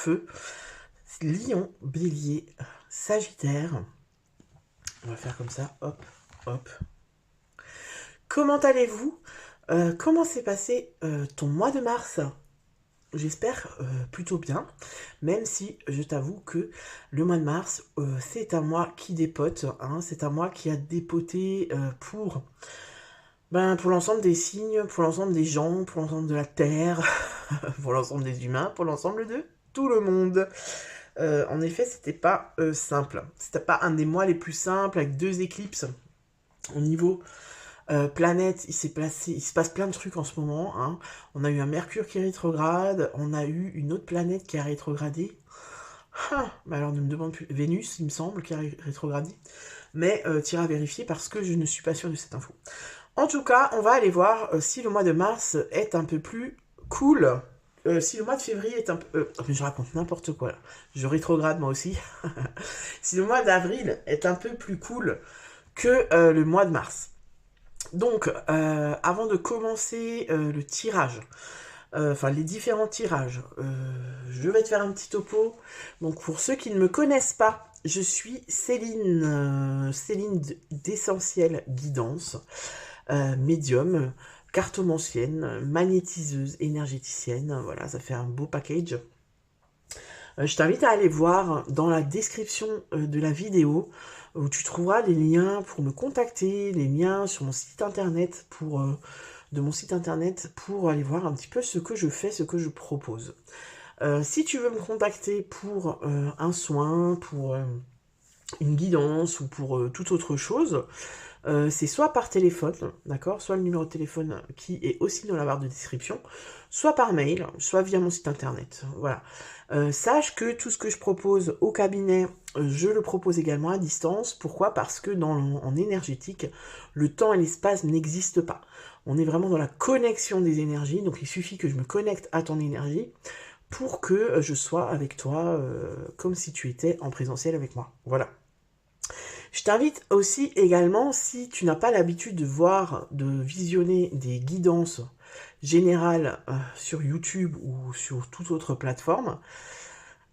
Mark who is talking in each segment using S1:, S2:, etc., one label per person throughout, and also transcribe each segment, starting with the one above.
S1: feu. Lion, bélier, sagittaire. On va faire comme ça, hop, hop. Comment allez-vous? Comment s'est passé ton mois de mars? J'espère plutôt bien, même si je t'avoue que le mois de mars, c'est un mois qui dépote, hein, c'est un mois qui a dépoté pour l'ensemble des signes, pour l'ensemble des gens, pour l'ensemble de la Terre, pour l'ensemble des humains, pour l'ensemble de tout le monde. En effet, c'était pas simple. C'était pas un des mois les plus simples, avec 2 éclipses au niveau planète, il se passe plein de trucs en ce moment. Hein. On a eu un Mercure qui est rétrograde, on a eu une autre planète qui a rétrogradé. Mais alors ne me demande plus. Vénus, il me semble, qui a rétrogradé. Mais tu iras vérifier parce que je ne suis pas sûre de cette info. En tout cas, on va aller voir si le mois de mars est un peu plus cool. Si le mois de février est un peu... je raconte n'importe quoi là. Je rétrograde moi aussi. Si le mois d'avril est un peu plus cool que le mois de mars. Donc, avant de commencer le tirage, enfin les différents tirages, je vais te faire un petit topo. Donc, pour ceux qui ne me connaissent pas, je suis Céline, Céline d'Essentiel Guidance, médium, cartomancienne, magnétiseuse, énergéticienne. Voilà, ça fait un beau package. Je t'invite à aller voir dans la description de la vidéo où tu trouveras les liens pour me contacter, les liens sur mon site internet de mon site internet pour aller voir un petit peu ce que je fais, ce que je propose. Si tu veux me contacter pour un soin, pour une guidance ou pour toute autre chose, c'est soit par téléphone, d'accord, soit le numéro de téléphone qui est aussi dans la barre de description, soit par mail, soit via mon site internet. Voilà. Sache que tout ce que je propose au cabinet, je le propose également à distance. Pourquoi? Parce que en énergétique, le temps et l'espace n'existent pas. On est vraiment dans la connexion des énergies, donc il suffit que je me connecte à ton énergie pour que je sois avec toi comme si tu étais en présentiel avec moi. Voilà. Je t'invite aussi également, si tu n'as pas l'habitude de visionner des guidances générales sur YouTube ou sur toute autre plateforme,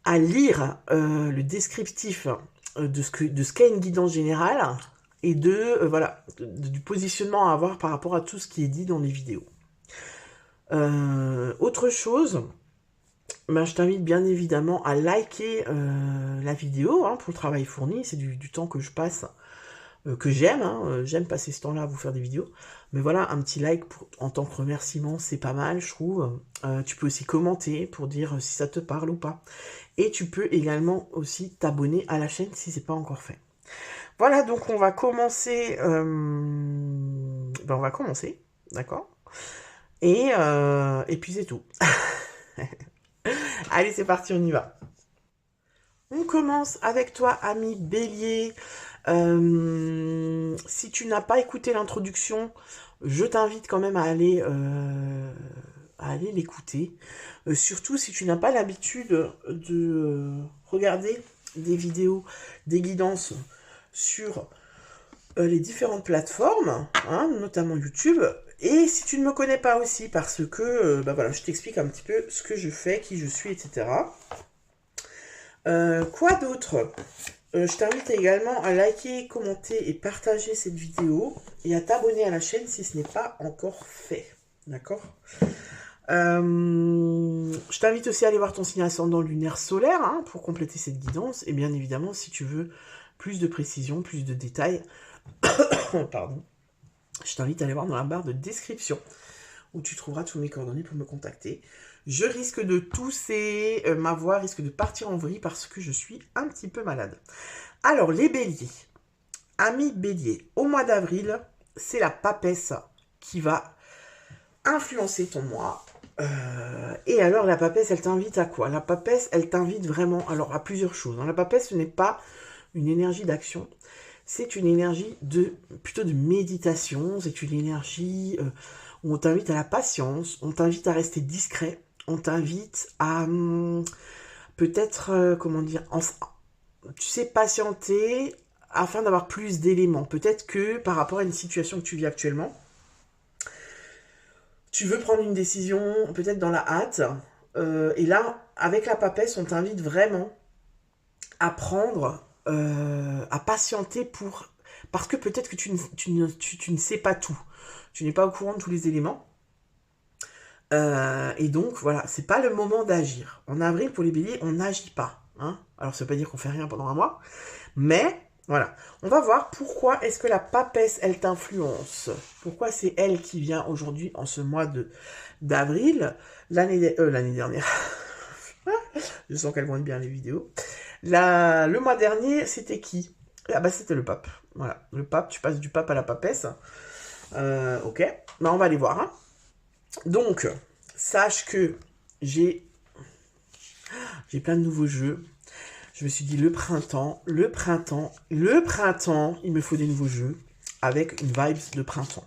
S1: à lire le descriptif de ce qu'est une guidance générale et du positionnement à avoir par rapport à tout ce qui est dit dans les vidéos. Autre chose, je t'invite bien évidemment à liker la vidéo pour le travail fourni. C'est du temps que je passe, que j'aime. J'aime passer ce temps-là à vous faire des vidéos. Mais voilà, un petit like en tant que remerciement, c'est pas mal, je trouve. Tu peux aussi commenter pour dire si ça te parle ou pas. Et tu peux également aussi t'abonner à la chaîne si c'est pas encore fait. Voilà, donc on va commencer. On va commencer, d'accord. Et puis c'est tout. Allez, c'est parti, on y va. On commence avec toi, ami Bélier. Si tu n'as pas écouté l'introduction, je t'invite quand même à aller l'écouter. Surtout si tu n'as pas l'habitude de regarder des vidéos, des guidances sur les différentes plateformes, notamment YouTube. Et si tu ne me connais pas aussi, parce que je t'explique un petit peu ce que je fais, qui je suis, etc. Quoi d'autre? Je t'invite également à liker, commenter et partager cette vidéo et à t'abonner à la chaîne si ce n'est pas encore fait. D'accord? Je t'invite aussi à aller voir ton signe ascendant lunaire solaire pour compléter cette guidance. Et bien évidemment, si tu veux plus de précision, plus de détails, pardon, je t'invite à aller voir dans la barre de description où tu trouveras tous mes coordonnées pour me contacter. Je risque de tousser, ma voix risque de partir en vrille parce que je suis un petit peu malade. Alors, les béliers. Amis béliers, au mois d'avril, c'est la papesse qui va influencer ton mois. Et alors, la papesse, elle t'invite à quoi? La papesse, elle t'invite vraiment à plusieurs choses. La papesse, ce n'est pas une énergie d'action, c'est une énergie plutôt de méditation, c'est une énergie où on t'invite à la patience, on t'invite à rester discret, on t'invite à peut-être, patienter afin d'avoir plus d'éléments. Peut-être que par rapport à une situation que tu vis actuellement, tu veux prendre une décision peut-être dans la hâte, Et là, avec la papesse, on t'invite vraiment à prendre, à patienter parce que peut-être que tu ne sais pas tout. Tu n'es pas au courant de tous les éléments. Et donc, voilà, c'est pas le moment d'agir. En avril, pour les béliers, on n'agit pas. Hein. Alors, ça veut pas dire qu'on fait rien pendant un mois. Mais, voilà. On va voir pourquoi est-ce que la papesse, elle t'influence. Pourquoi c'est elle qui vient aujourd'hui, en ce mois d'avril, l'année dernière. Je sens qu'elles vont être bien, les vidéos. Le mois dernier, c'était qui? Ah bah, c'était le pape. Voilà, le pape, tu passes du pape à la papesse. Ok, bah, on va aller voir. Hein. Donc, sache que j'ai plein de nouveaux jeux. Je me suis dit, le printemps, il me faut des nouveaux jeux avec une vibes de printemps.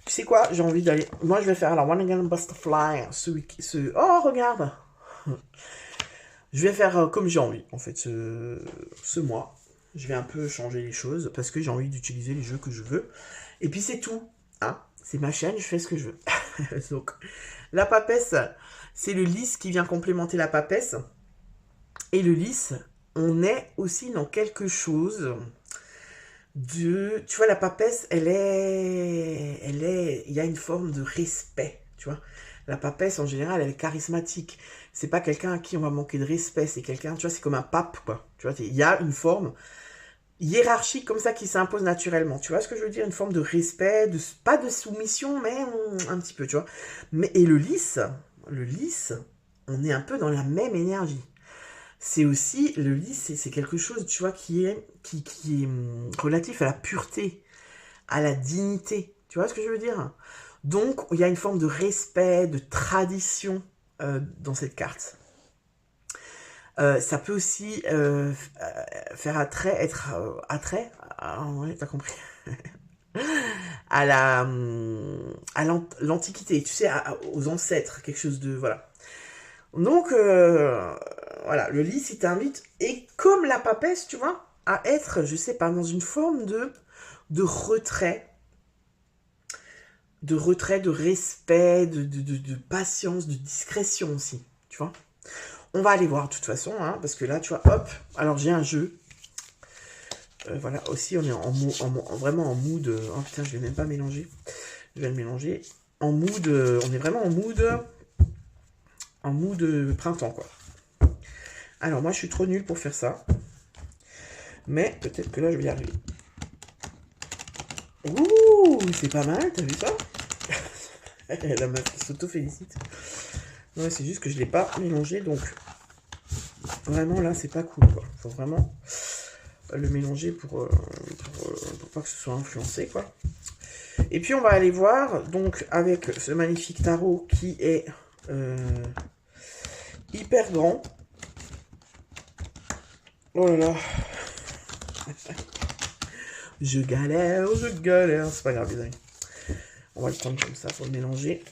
S1: Tu sais quoi, j'ai envie d'aller... Moi, je vais faire la One Again Butterfly Oh, regarde. Je vais faire comme j'ai envie, en fait, ce mois. Je vais un peu changer les choses parce que j'ai envie d'utiliser les jeux que je veux. Et puis, c'est tout. Hein, c'est ma chaîne, je fais ce que je veux. Donc, la papesse, c'est le lys qui vient complémenter la papesse. Et le lys, on est aussi dans quelque chose de... Tu vois, la papesse, il y a une forme de respect, tu vois. La papesse, en général, elle est charismatique. C'est pas quelqu'un à qui on va manquer de respect. C'est quelqu'un, tu vois, c'est comme un pape, quoi. Tu vois, il y a une forme hiérarchique comme ça qui s'impose naturellement. Tu vois ce que je veux dire? Une forme de respect, pas de soumission, mais un petit peu, tu vois. Et le lys, on est un peu dans la même énergie. C'est aussi, le lys, c'est quelque chose, tu vois, qui est relatif à la pureté, à la dignité. Tu vois ce que je veux dire? Donc, il y a une forme de respect, de tradition dans cette carte. Ça peut aussi faire attrait, ouais, t'as compris, à l'antiquité, tu sais, aux ancêtres, quelque chose de, voilà. Donc, voilà, le lys, il t'invite, et comme la papesse, tu vois, à être, je sais pas, dans une forme de retrait, de respect, de patience, de discrétion aussi, tu vois. On va aller voir de toute façon, hein, parce que là, tu vois, hop, alors j'ai un jeu. Voilà, aussi, on est vraiment en mood... oh putain, je vais même pas mélanger. Je vais le mélanger. En mood... on est vraiment en mood printemps, quoi. Alors, moi, je suis trop nulle pour faire ça. Mais peut-être que là, je vais y arriver. Ouh, c'est pas mal, t'as vu ça? La meuf s'auto-félicite. Ouais, c'est juste que je l'ai pas mélangé, donc... Vraiment, là, c'est pas cool, quoi. Faut vraiment le mélanger pour pas que ce soit influencé, quoi. Et puis, on va aller voir, donc, avec ce magnifique tarot qui est hyper grand. Oh là là. Je galère, c'est pas grave, les amis. On va le prendre comme ça pour le mélanger.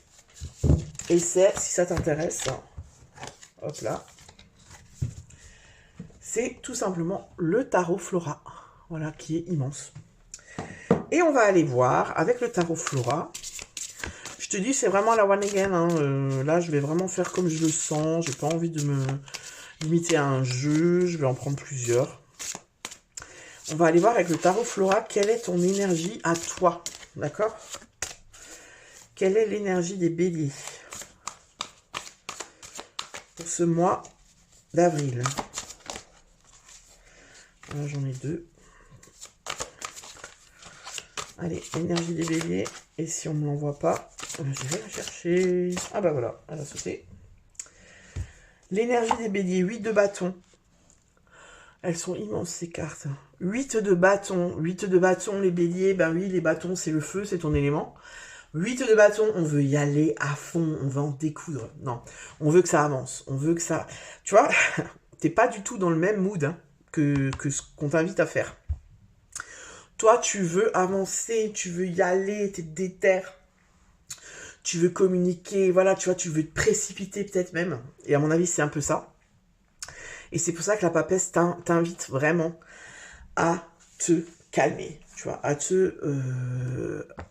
S1: Et c'est, si ça t'intéresse, hop là, c'est tout simplement le tarot Flora, voilà, qui est immense. Et on va aller voir avec le tarot Flora. Je te dis, c'est vraiment la one again. Hein. Là, je vais vraiment faire comme je le sens. J'ai pas envie de me limiter à un jeu. Je vais en prendre plusieurs. On va aller voir avec le tarot Flora quelle est ton énergie à toi. D'accord? Quelle est l'énergie des béliers pour ce mois d'avril? Là, j'en ai deux. Allez, énergie des béliers. Et si on ne me l'envoie pas, je vais la chercher. Ah bah voilà, elle a sauté. L'énergie des béliers, 8 de bâton. Elles sont immenses ces cartes. 8 de bâton. 8 de bâton, les béliers. Ben oui, les bâtons, c'est le feu, c'est ton élément. 8 de bâton, on veut y aller à fond, on veut en découdre. Non, on veut que ça avance. On veut que ça... Tu vois, t'es pas du tout dans le même mood hein, que ce qu'on t'invite à faire. Toi, tu veux avancer, tu veux y aller, t'es déter. Tu veux communiquer, voilà, tu vois, tu veux te précipiter peut-être même. Et à mon avis, c'est un peu ça. Et c'est pour ça que la papesse t'invite vraiment à te calmer, tu vois, à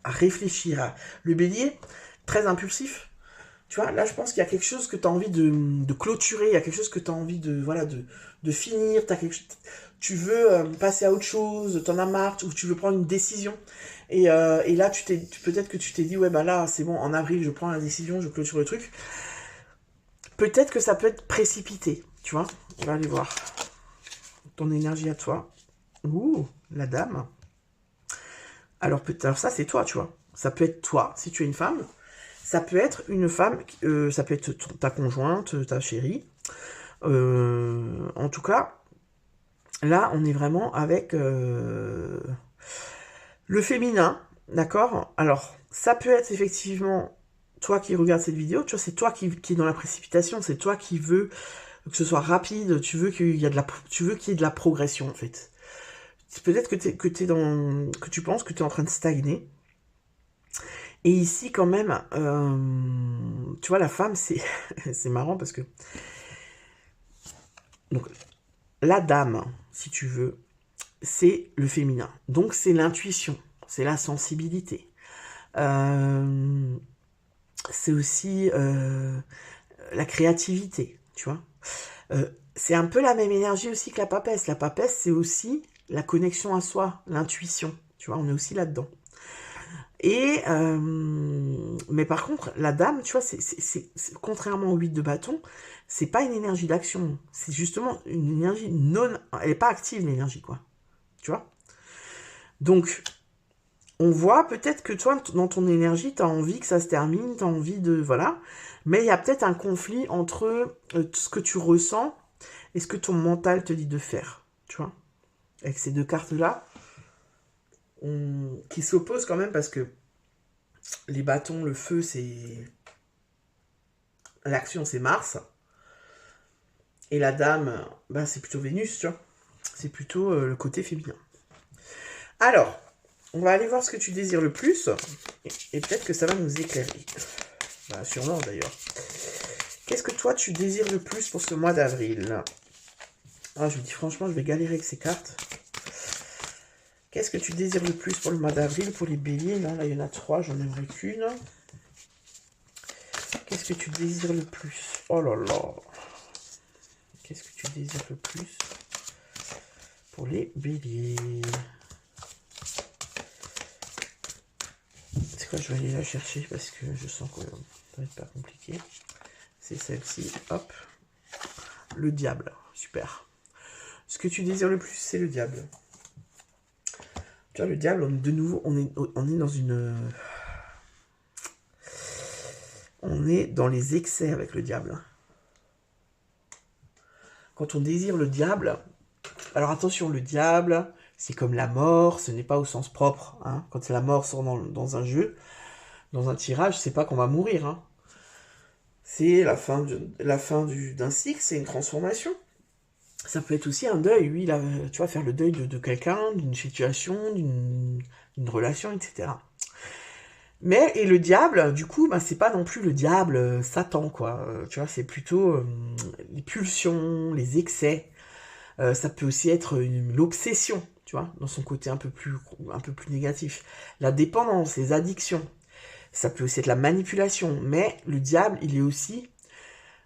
S1: réfléchir. Le bélier, très impulsif, Tu vois, là, je pense qu'il y a quelque chose que tu as envie de clôturer, il y a quelque chose que tu as envie de, voilà, de finir, tu veux passer à autre chose, t'en as marre, ou tu veux prendre une décision. Et là, peut-être que tu t'es dit, ouais, bah là, c'est bon, en avril, je prends la décision, je clôture le truc. Peut-être que ça peut être précipité, tu vois. On va aller voir ton énergie à toi. Ouh, la dame. Alors, alors ça, c'est toi, tu vois. Ça peut être toi, si tu es une femme. Ça peut être une femme, ça peut être ta conjointe, ta chérie. En tout cas, là, on est vraiment avec le féminin, d'accord? Alors, ça peut être effectivement toi qui regardes cette vidéo, tu vois, c'est toi qui est dans la précipitation, c'est toi qui veux que ce soit rapide, tu veux qu'il y ait de la progression, en fait. Peut-être que tu penses que tu es en train de stagner. Et ici, quand même, tu vois, la femme, c'est c'est marrant parce que... Donc, la dame, si tu veux, c'est le féminin. Donc, c'est l'intuition, c'est la sensibilité. C'est aussi la créativité, tu vois. C'est un peu la même énergie aussi que la papesse. La papesse, c'est aussi la connexion à soi, l'intuition. Tu vois, on est aussi là-dedans. Mais par contre, la dame, tu vois, contrairement au 8 de bâton, c'est pas une énergie d'action. C'est justement une énergie non... Elle est pas active, l'énergie, quoi. Tu vois. Donc, on voit peut-être que toi, dans ton énergie, tu as envie que ça se termine, tu as envie de... Voilà. Mais il y a peut-être un conflit entre ce que tu ressens et ce que ton mental te dit de faire. Tu vois. Avec ces deux cartes-là, qui s'opposent quand même parce que les bâtons, le feu, c'est... L'action, c'est Mars. Et la dame, bah, c'est plutôt Vénus, tu vois. C'est plutôt le côté féminin. Alors, on va aller voir ce que tu désires le plus. Et peut-être que ça va nous éclairer. Bah, sûrement, d'ailleurs. Qu'est-ce que toi, tu désires le plus pour ce mois d'avril? Ah, je vous dis franchement, je vais galérer avec ces cartes. Qu'est-ce que tu désires le plus pour le mois d'avril, pour les béliers? Là, il y en a 3, j'en aimerais qu'une. Qu'est-ce que tu désires le plus? Oh là là. Qu'est-ce que tu désires le plus pour les béliers? C'est quoi, je vais aller la chercher parce que je sens que ça va être pas compliqué. C'est celle-ci, hop. Le diable, super. Ce que tu désires le plus, c'est le diable. Tu vois, le diable, de nouveau, on est dans une... On est dans les excès avec le diable. Quand on désire le diable... Alors attention, le diable, c'est comme la mort, ce n'est pas au sens propre. Hein. Quand la mort sort dans un jeu, dans un tirage, c'est pas qu'on va mourir. Hein. C'est la fin d'un cycle, c'est une transformation. Ça peut être aussi un deuil, oui, là, tu vois, faire le deuil de quelqu'un, d'une situation, d'une relation, etc. Mais, et le diable, du coup, bah, c'est pas non plus le diable Satan, quoi. Tu vois, c'est plutôt les pulsions, les excès. Ça peut aussi être l'obsession, tu vois, dans son côté un peu plus négatif. La dépendance, les addictions. Ça peut aussi être la manipulation. Mais le diable, il est aussi...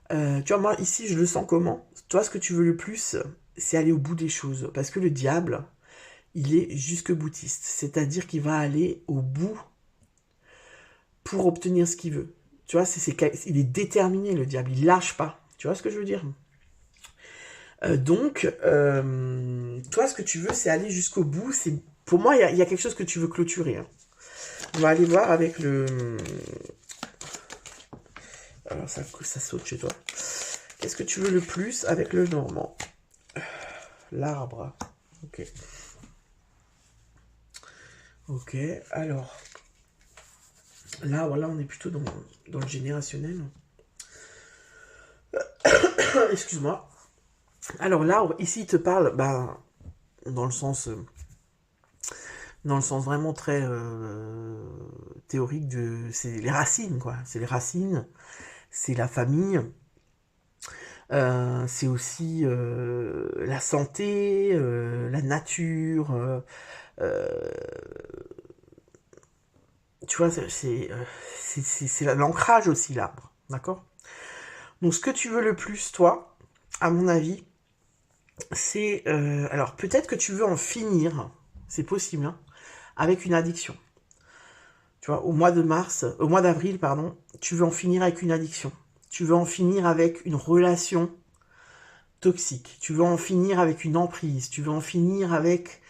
S1: tu vois, moi, ici, je le sens comment? Toi, ce que tu veux le plus, c'est aller au bout des choses. Parce que le diable, il est jusque-boutiste. C'est-à-dire qu'il va aller au bout pour obtenir ce qu'il veut. Tu vois, il est déterminé, le diable. Il lâche pas. Tu vois ce que je veux dire? Donc, toi, ce que tu veux, c'est aller jusqu'au bout. Pour moi, il y a quelque chose que tu veux clôturer. Hein. On va aller voir avec le... Alors, ça saute chez toi. Qu'est-ce que tu veux le plus avec le normand? L'arbre. Ok. Ok, alors... Là, voilà, on est plutôt dans le générationnel. Excuse-moi. Alors l'arbre, ici, il te parle, bah, dans le sens vraiment très théorique c'est les racines, quoi. C'est les racines, c'est la famille, c'est aussi la santé, la nature. Tu vois, c'est l'ancrage aussi, l'arbre. D'accord? Donc, ce que tu veux le plus, toi, à mon avis, c'est... alors, peut-être que tu veux en finir, c'est possible, hein, avec une addiction. Tu vois, au mois d'avril, pardon, tu veux en finir avec une addiction. Tu veux en finir avec une relation toxique. Tu veux en finir avec une emprise. Tu veux en finir avec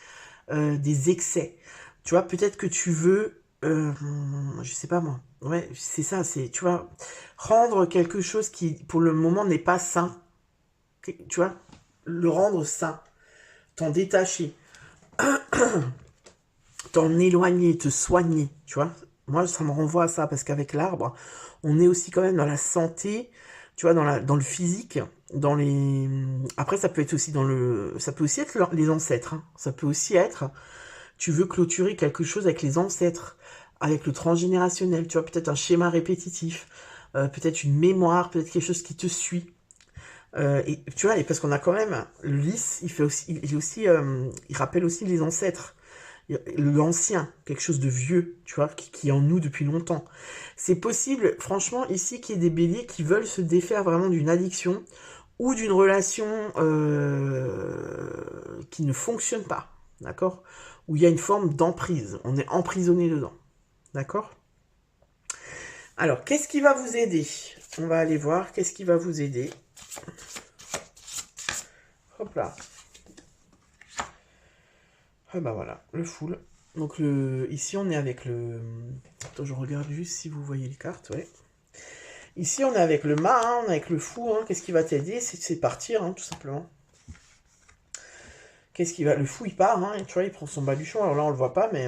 S1: des excès. Tu vois, peut-être que tu veux, je sais pas moi. Ouais, c'est ça, c'est, tu vois, rendre quelque chose qui, pour le moment, n'est pas sain. Tu vois, le rendre sain. T'en détacher. T'en éloigner, te soigner, tu vois. Moi, ça me renvoie à ça, parce qu'avec l'arbre, on est aussi quand même dans la santé, tu vois, dans le physique, dans les... Après, ça peut être aussi dans le... Ça peut aussi être les ancêtres, hein. Ça peut aussi être, tu veux clôturer quelque chose avec les ancêtres, avec le transgénérationnel, tu vois, peut-être un schéma répétitif, peut-être une mémoire, peut-être quelque chose qui te suit. Et tu vois, et parce qu'on a quand même, le lys, il rappelle aussi les ancêtres, l'ancien, quelque chose de vieux, tu vois, qui est en nous depuis longtemps. C'est possible, franchement, ici, qu'il y ait des béliers qui veulent se défaire vraiment d'une addiction ou d'une relation qui ne fonctionne pas, d'accord? Où il y a une forme d'emprise, on est emprisonné dedans, d'accord? Alors, qu'est-ce qui va vous aider? On va aller voir, qu'est-ce qui va vous aider? Hop là. Ah bah voilà, le full. Donc ici on est avec le... Attends, je regarde juste si vous voyez les cartes, ouais. Ici on est avec le mât, hein, on est avec le fou, hein. Qu'est-ce qui va t'aider? C'est partir, hein, tout simplement. Qu'est-ce qui va... Le fou il part, hein, tu vois, il prend son baluchon, alors là on le voit pas, mais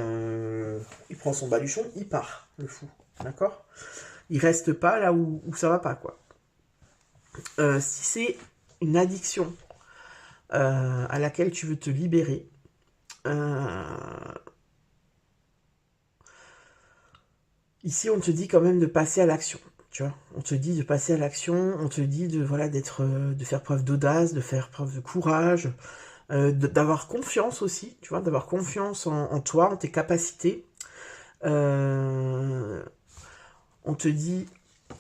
S1: il prend son baluchon, il part, le fou, d'accord? Il reste pas là où ça va pas, quoi. Si c'est une addiction à laquelle tu veux te libérer, ici, on te dit quand même de passer à l'action. Tu vois, on te dit de passer à l'action, on te dit de voilà de faire preuve d'audace, de faire preuve de courage, d'avoir confiance aussi, tu vois, d'avoir confiance en toi, en tes capacités. On te dit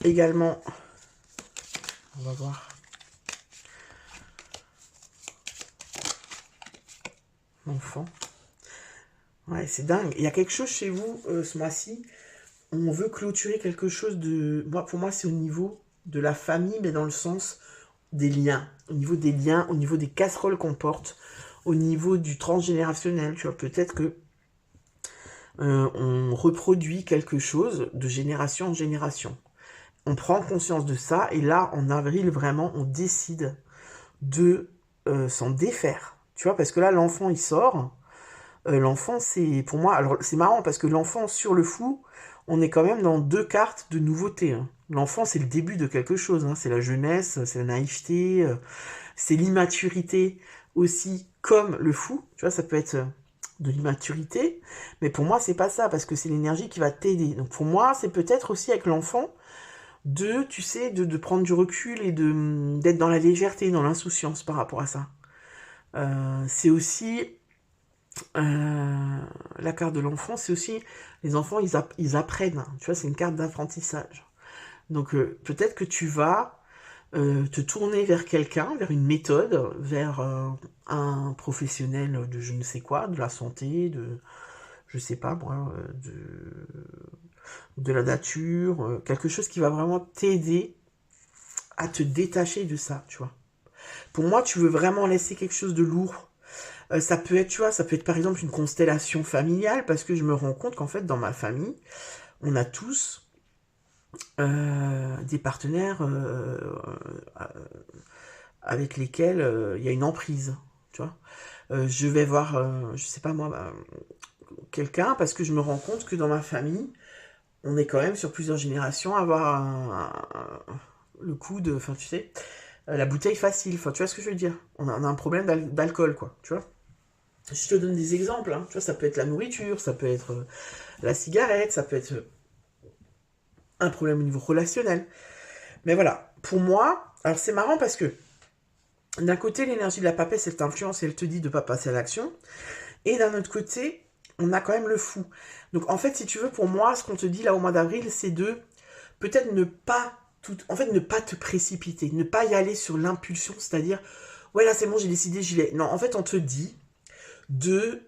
S1: également, on va voir, l'enfant. Ouais, c'est dingue. Il y a quelque chose chez vous ce mois-ci. On veut clôturer quelque chose de. Moi, pour moi, c'est au niveau de la famille, mais dans le sens des liens. Au niveau des liens, au niveau des casseroles qu'on porte, au niveau du transgénérationnel. Tu vois, peut-être que on reproduit quelque chose de génération en génération. On prend conscience de ça, et là, en avril, vraiment, on décide de s'en défaire. Tu vois, parce que là, l'enfant, il sort. L'enfant, c'est pour moi, alors c'est marrant parce que l'enfant sur le fou, on est quand même dans deux cartes de nouveauté, hein. L'enfant, c'est le début de quelque chose, hein. C'est la jeunesse, c'est la naïveté, c'est l'immaturité aussi, comme le fou. Tu vois, ça peut être de l'immaturité, mais pour moi, c'est pas ça parce que c'est l'énergie qui va t'aider. Donc pour moi, c'est peut-être aussi avec l'enfant de, tu sais, de prendre du recul et de d'être dans la légèreté, dans l'insouciance par rapport à ça. C'est aussi la carte de l'enfant, c'est aussi les enfants, ils apprennent, hein. Tu vois, c'est une carte d'apprentissage. Donc peut-être que tu vas te tourner vers quelqu'un, vers une méthode, vers un professionnel de je ne sais quoi, de la santé, de je sais pas moi, de la nature, quelque chose qui va vraiment t'aider à te détacher de ça, tu vois. Pour moi, tu veux vraiment laisser quelque chose de lourd. Ça peut être, tu vois, ça peut être par exemple une constellation familiale, parce que je me rends compte qu'en fait, dans ma famille, on a tous des partenaires avec lesquels il y a une emprise, tu vois. Je vais voir, je sais pas moi, quelqu'un, parce que je me rends compte que dans ma famille, on est quand même sur plusieurs générations à avoir le coup de, enfin tu sais, la bouteille facile, enfin tu vois ce que je veux dire. On a un problème d'alcool, quoi, tu vois. Je te donne des exemples, hein. Tu vois, ça peut être la nourriture, ça peut être la cigarette, ça peut être un problème au niveau relationnel. Mais voilà, pour moi, alors c'est marrant parce que d'un côté, l'énergie de la papesse, elle t'influence et elle te dit de ne pas passer à l'action. Et d'un autre côté, on a quand même le fou. Donc en fait, si tu veux, pour moi, ce qu'on te dit là au mois d'avril, c'est de peut-être ne pas En fait, ne pas te précipiter, ne pas y aller sur l'impulsion, c'est-à-dire, ouais, là, c'est bon, j'ai décidé, j'y vais. Non, en fait, on te dit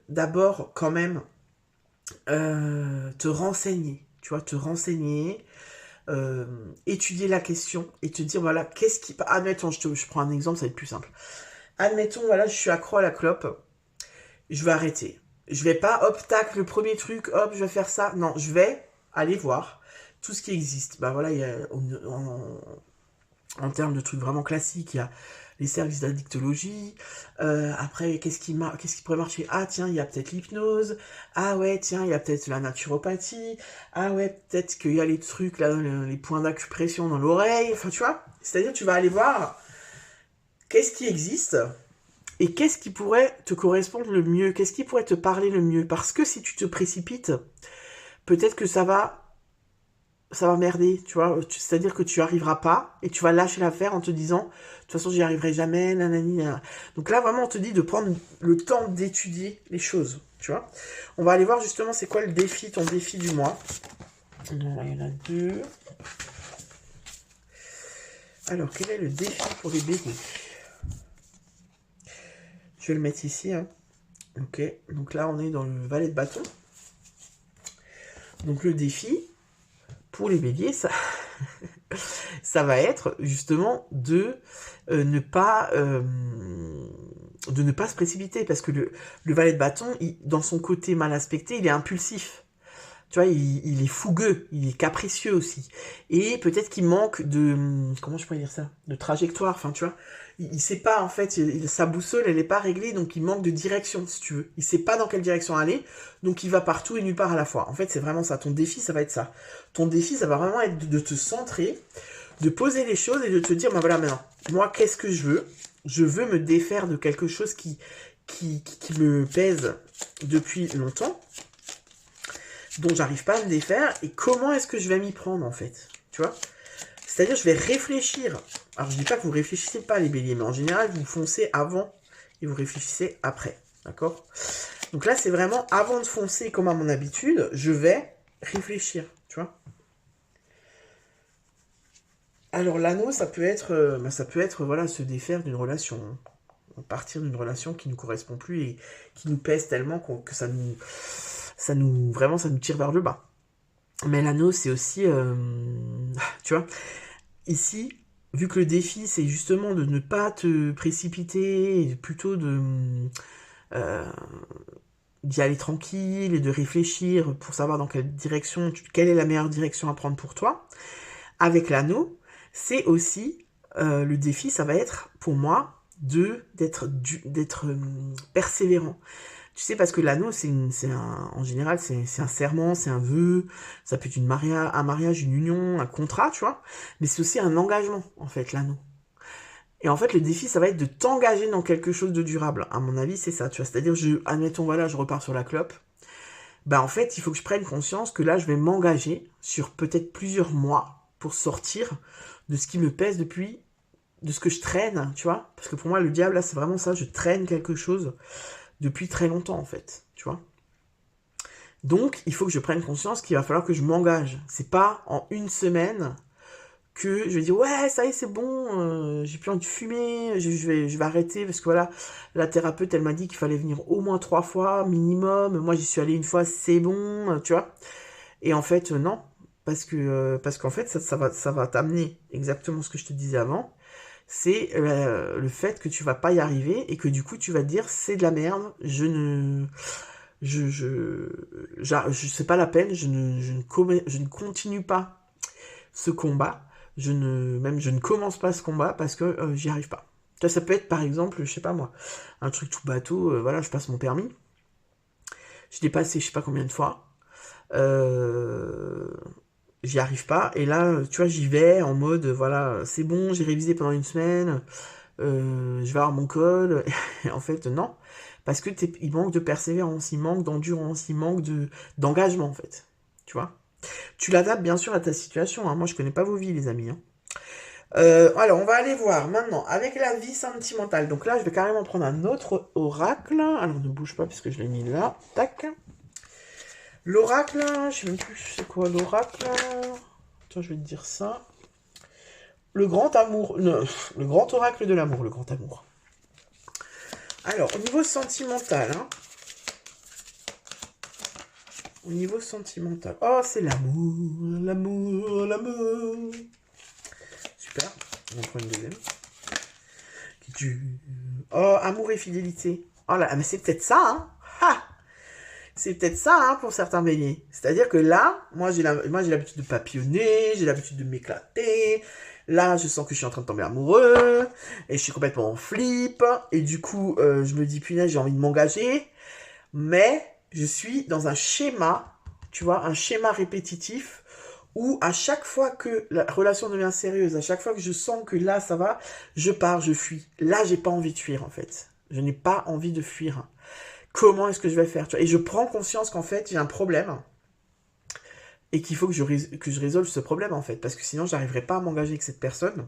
S1: d'abord, quand même, te renseigner, tu vois, te renseigner, étudier la question et te dire, voilà, qu'est-ce qui... Admettons, je prends un exemple, ça va être plus simple. Admettons, voilà, je suis accro à la clope, je vais arrêter. Je vais pas, hop, tac, le premier truc, hop, je vais faire ça. Non, je vais aller voir tout ce qui existe. Bah voilà, il y a, en termes de trucs vraiment classiques, il y a les services d'addictologie. Après, qu'est-ce qui pourrait marcher? Ah tiens, il y a peut-être l'hypnose. Ah ouais, tiens, il y a peut-être la naturopathie. Ah ouais, peut-être qu'il y a les trucs, là, les points d'acupression dans l'oreille. Enfin, tu vois, c'est-à-dire tu vas aller voir qu'est-ce qui existe et qu'est-ce qui pourrait te correspondre le mieux, qu'est-ce qui pourrait te parler le mieux. Parce que si tu te précipites, peut-être que ça va merder, tu vois. C'est-à-dire que tu arriveras pas et tu vas lâcher l'affaire en te disant, de toute façon, j'y arriverai jamais, nanani, nanana. Donc là, vraiment, on te dit de prendre le temps d'étudier les choses, tu vois. On va aller voir justement c'est quoi le défi, ton défi du mois. Il y en a 2. Alors, quel est le défi pour les bébés? Je vais le mettre ici, hein. Ok, donc là, on est dans le valet de bâton. Donc le défi pour les béliers, ça, ça va être justement de ne pas se précipiter, parce que le valet de bâton, dans son côté mal aspecté, il est impulsif. Tu vois, il est fougueux, il est capricieux aussi. Et peut-être qu'il manque de... Comment je pourrais dire ça? De trajectoire, enfin, tu vois. Il sait pas, en fait, sa boussole, elle est pas réglée, donc il manque de direction, si tu veux. Il sait pas dans quelle direction aller, donc il va partout et nulle part à la fois. En fait, c'est vraiment ça. Ton défi, ça va être ça. Ton défi, ça va vraiment être de te centrer, de poser les choses et de te dire, bah voilà, maintenant, moi, qu'est-ce que je veux? Je veux me défaire de quelque chose qui me pèse depuis longtemps, dont j'arrive pas à me défaire, et comment est-ce que je vais m'y prendre, en fait, tu vois? C'est-à-dire, je vais réfléchir. Alors, je dis pas que vous réfléchissez pas, les béliers, mais en général, vous foncez avant et vous réfléchissez après, d'accord? Donc là, c'est vraiment, avant de foncer, comme à mon habitude, je vais réfléchir, tu vois? Alors, l'anneau, ça peut être, voilà, se défaire d'une relation, hein. Partir d'une relation qui ne nous correspond plus et qui nous pèse tellement que vraiment, ça nous tire vers le bas. Mais l'anneau, c'est aussi, tu vois, ici, vu que le défi, c'est justement de ne pas te précipiter, et plutôt euh, d'y aller tranquille et de réfléchir pour savoir dans quelle direction, quelle est la meilleure direction à prendre pour toi. Avec l'anneau, c'est aussi, le défi, ça va être, pour moi, d'être persévérant. Tu sais, parce que l'anneau, en général, c'est un serment, c'est un vœu, ça peut être un mariage, une union, un contrat, tu vois. Mais c'est aussi un engagement, en fait, l'anneau. Et en fait, le défi, ça va être de t'engager dans quelque chose de durable. À mon avis, c'est ça, tu vois. C'est-à-dire, admettons, voilà, je repars sur la clope. Bah, en fait, il faut que je prenne conscience que là, je vais m'engager sur peut-être plusieurs mois pour sortir de ce qui me pèse de ce que je traîne, tu vois. Parce que pour moi, le diable, là, c'est vraiment ça, je traîne quelque chose depuis très longtemps, en fait, tu vois. Donc, il faut que je prenne conscience qu'il va falloir que je m'engage. C'est pas en une semaine que je vais dire, ouais, ça y est, c'est bon, j'ai plus envie de fumer, je vais arrêter, parce que voilà, la thérapeute, elle m'a dit qu'il fallait venir au moins 3 fois, minimum. Moi, j'y suis allée une fois, c'est bon, tu vois. Et en fait, non. Parce qu'en fait, ça va t'amener exactement ce que je te disais avant. C'est le fait que tu vas pas y arriver et que du coup, tu vas te dire, c'est de la merde, c'est pas la peine, je ne continue pas ce combat, je ne commence pas ce combat parce que j'y arrive pas. Ça peut être par exemple, je sais pas moi, un truc tout bateau, voilà, je passe mon permis, je l'ai passé je sais pas combien de fois, j'y arrive pas, et là, tu vois, j'y vais en mode, voilà, c'est bon, j'ai révisé pendant une semaine, je vais avoir mon col, et en fait, non, parce que il manque de persévérance, il manque d'endurance, il manque d'engagement, en fait, tu vois. Tu l'adaptes bien sûr à ta situation, hein. Moi je connais pas vos vies les amis, hein. Alors on va aller voir maintenant avec la vie sentimentale. Donc là je vais carrément prendre un autre oracle. Alors ne bouge pas puisque je l'ai mis là. Tac. L'oracle, je sais même plus c'est quoi l'oracle. Attends, je vais te dire ça. le grand amour, le grand oracle de l'amour, le grand amour. Alors, au niveau sentimental, hein. Au niveau sentimental. Oh, c'est l'amour, l'amour, l'amour. Super. On en prend une deuxième. Oh, amour et fidélité. Oh là, mais c'est peut-être ça, hein. Ha! C'est peut-être ça, hein, pour certains béliers. C'est-à-dire que là, moi j'ai l'habitude de papillonner, j'ai l'habitude de m'éclater. Là, je sens que je suis en train de tomber amoureux, et je suis complètement en flip, et du coup, je me dis, punaise, j'ai envie de m'engager, mais je suis dans un schéma, tu vois, un schéma répétitif, où à chaque fois que la relation devient sérieuse, à chaque fois que je sens que là, ça va, je pars, je fuis. Là, j'ai pas envie de fuir, en fait. Je n'ai pas envie de fuir. Comment est-ce que je vais faire, tu vois? Et je prends conscience qu'en fait, j'ai un problème et qu'il faut que je résolve ce problème, en fait. Parce que sinon, j'arriverai pas à m'engager avec cette personne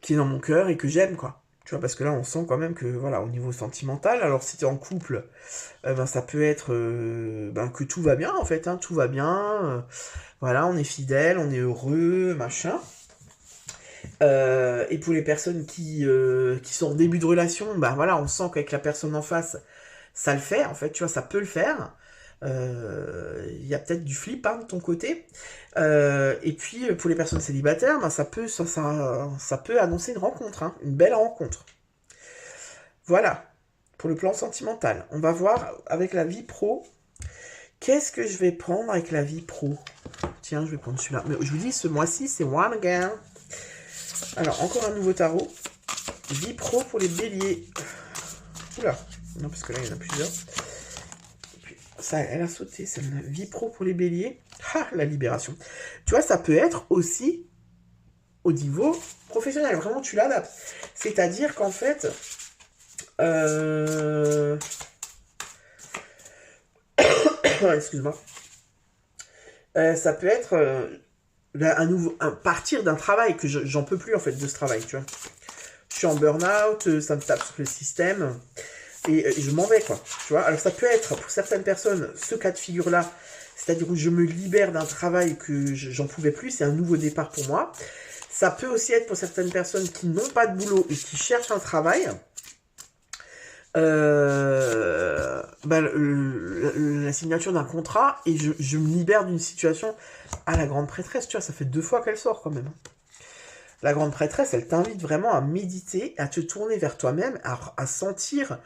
S1: qui est dans mon cœur et que j'aime, quoi. Tu vois, parce que là, on sent quand même que, voilà, au niveau sentimental, alors si tu es en couple, ben, ça peut être ben, que tout va bien, en fait, hein, tout va bien, voilà, on est fidèle, on est heureux, machin. Et pour les personnes qui sont en début de relation, ben voilà, on sent qu'avec la personne en face, ça le fait, en fait, tu vois, ça peut le faire. Il y a peut-être du flip hein, de ton côté. Et puis pour les personnes célibataires, ben, ça peut annoncer une rencontre, hein, une belle rencontre. Voilà, pour le plan sentimental. On va voir avec la vie pro. Qu'est-ce que je vais prendre avec la vie pro? Tiens, je vais prendre celui-là. Mais je vous dis, ce mois-ci, c'est one again. Alors, encore un nouveau tarot. Vie pro pour les béliers. Oula, non, parce que là, il y en a plusieurs. Et puis, ça, elle a sauté, celle-là. Vie pro pour les béliers. Ah, la libération. Tu vois, ça peut être aussi au niveau professionnel. Vraiment, tu l'adaptes. C'est-à-dire qu'en fait... Excuse-moi. Ça peut être partir d'un travail que j'en peux plus en fait de ce travail, tu vois. Je suis en burn-out, ça me tape sur le système et je m'en vais quoi, tu vois. Alors ça peut être pour certaines personnes ce cas de figure là, c'est-à-dire où je me libère d'un travail que j'en pouvais plus, c'est un nouveau départ pour moi. Ça peut aussi être pour certaines personnes qui n'ont pas de boulot et qui cherchent un travail. La signature d'un contrat et je me libère d'une situation à la grande prêtresse, tu vois, ça fait 2 fois qu'elle sort quand même. La grande prêtresse, elle t'invite vraiment à méditer, à te tourner vers toi-même, à sentir,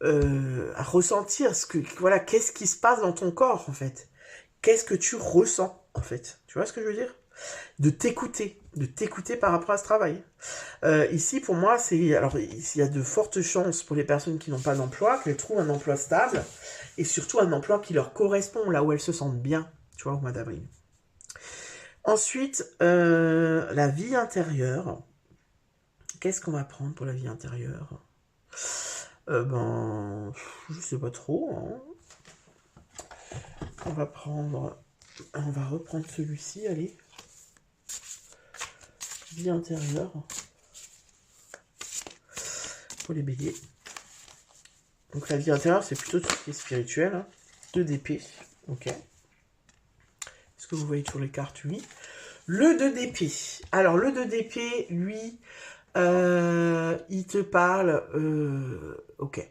S1: à ressentir voilà, qu'est-ce qui se passe dans ton corps en fait. Qu'est-ce que tu ressens en fait. Tu vois ce que je veux dire? De t'écouter par rapport à ce travail. Ici, pour moi, alors il y a de fortes chances pour les personnes qui n'ont pas d'emploi, qu'elles trouvent un emploi stable, et surtout un emploi qui leur correspond, là où elles se sentent bien, tu vois, au mois d'avril. Ensuite, la vie intérieure. Qu'est-ce qu'on va prendre pour la vie intérieure? Je sais pas trop, hein. On va reprendre celui-ci, allez. Vie intérieure pour les béliers. Donc la vie intérieure, c'est plutôt tout ce qui est spirituel. Hein. 2 d'épée. Ok. Est-ce que vous voyez toujours les cartes? Oui. Le 2 d'épée. Alors le 2 d'épée, lui, il te parle... ok.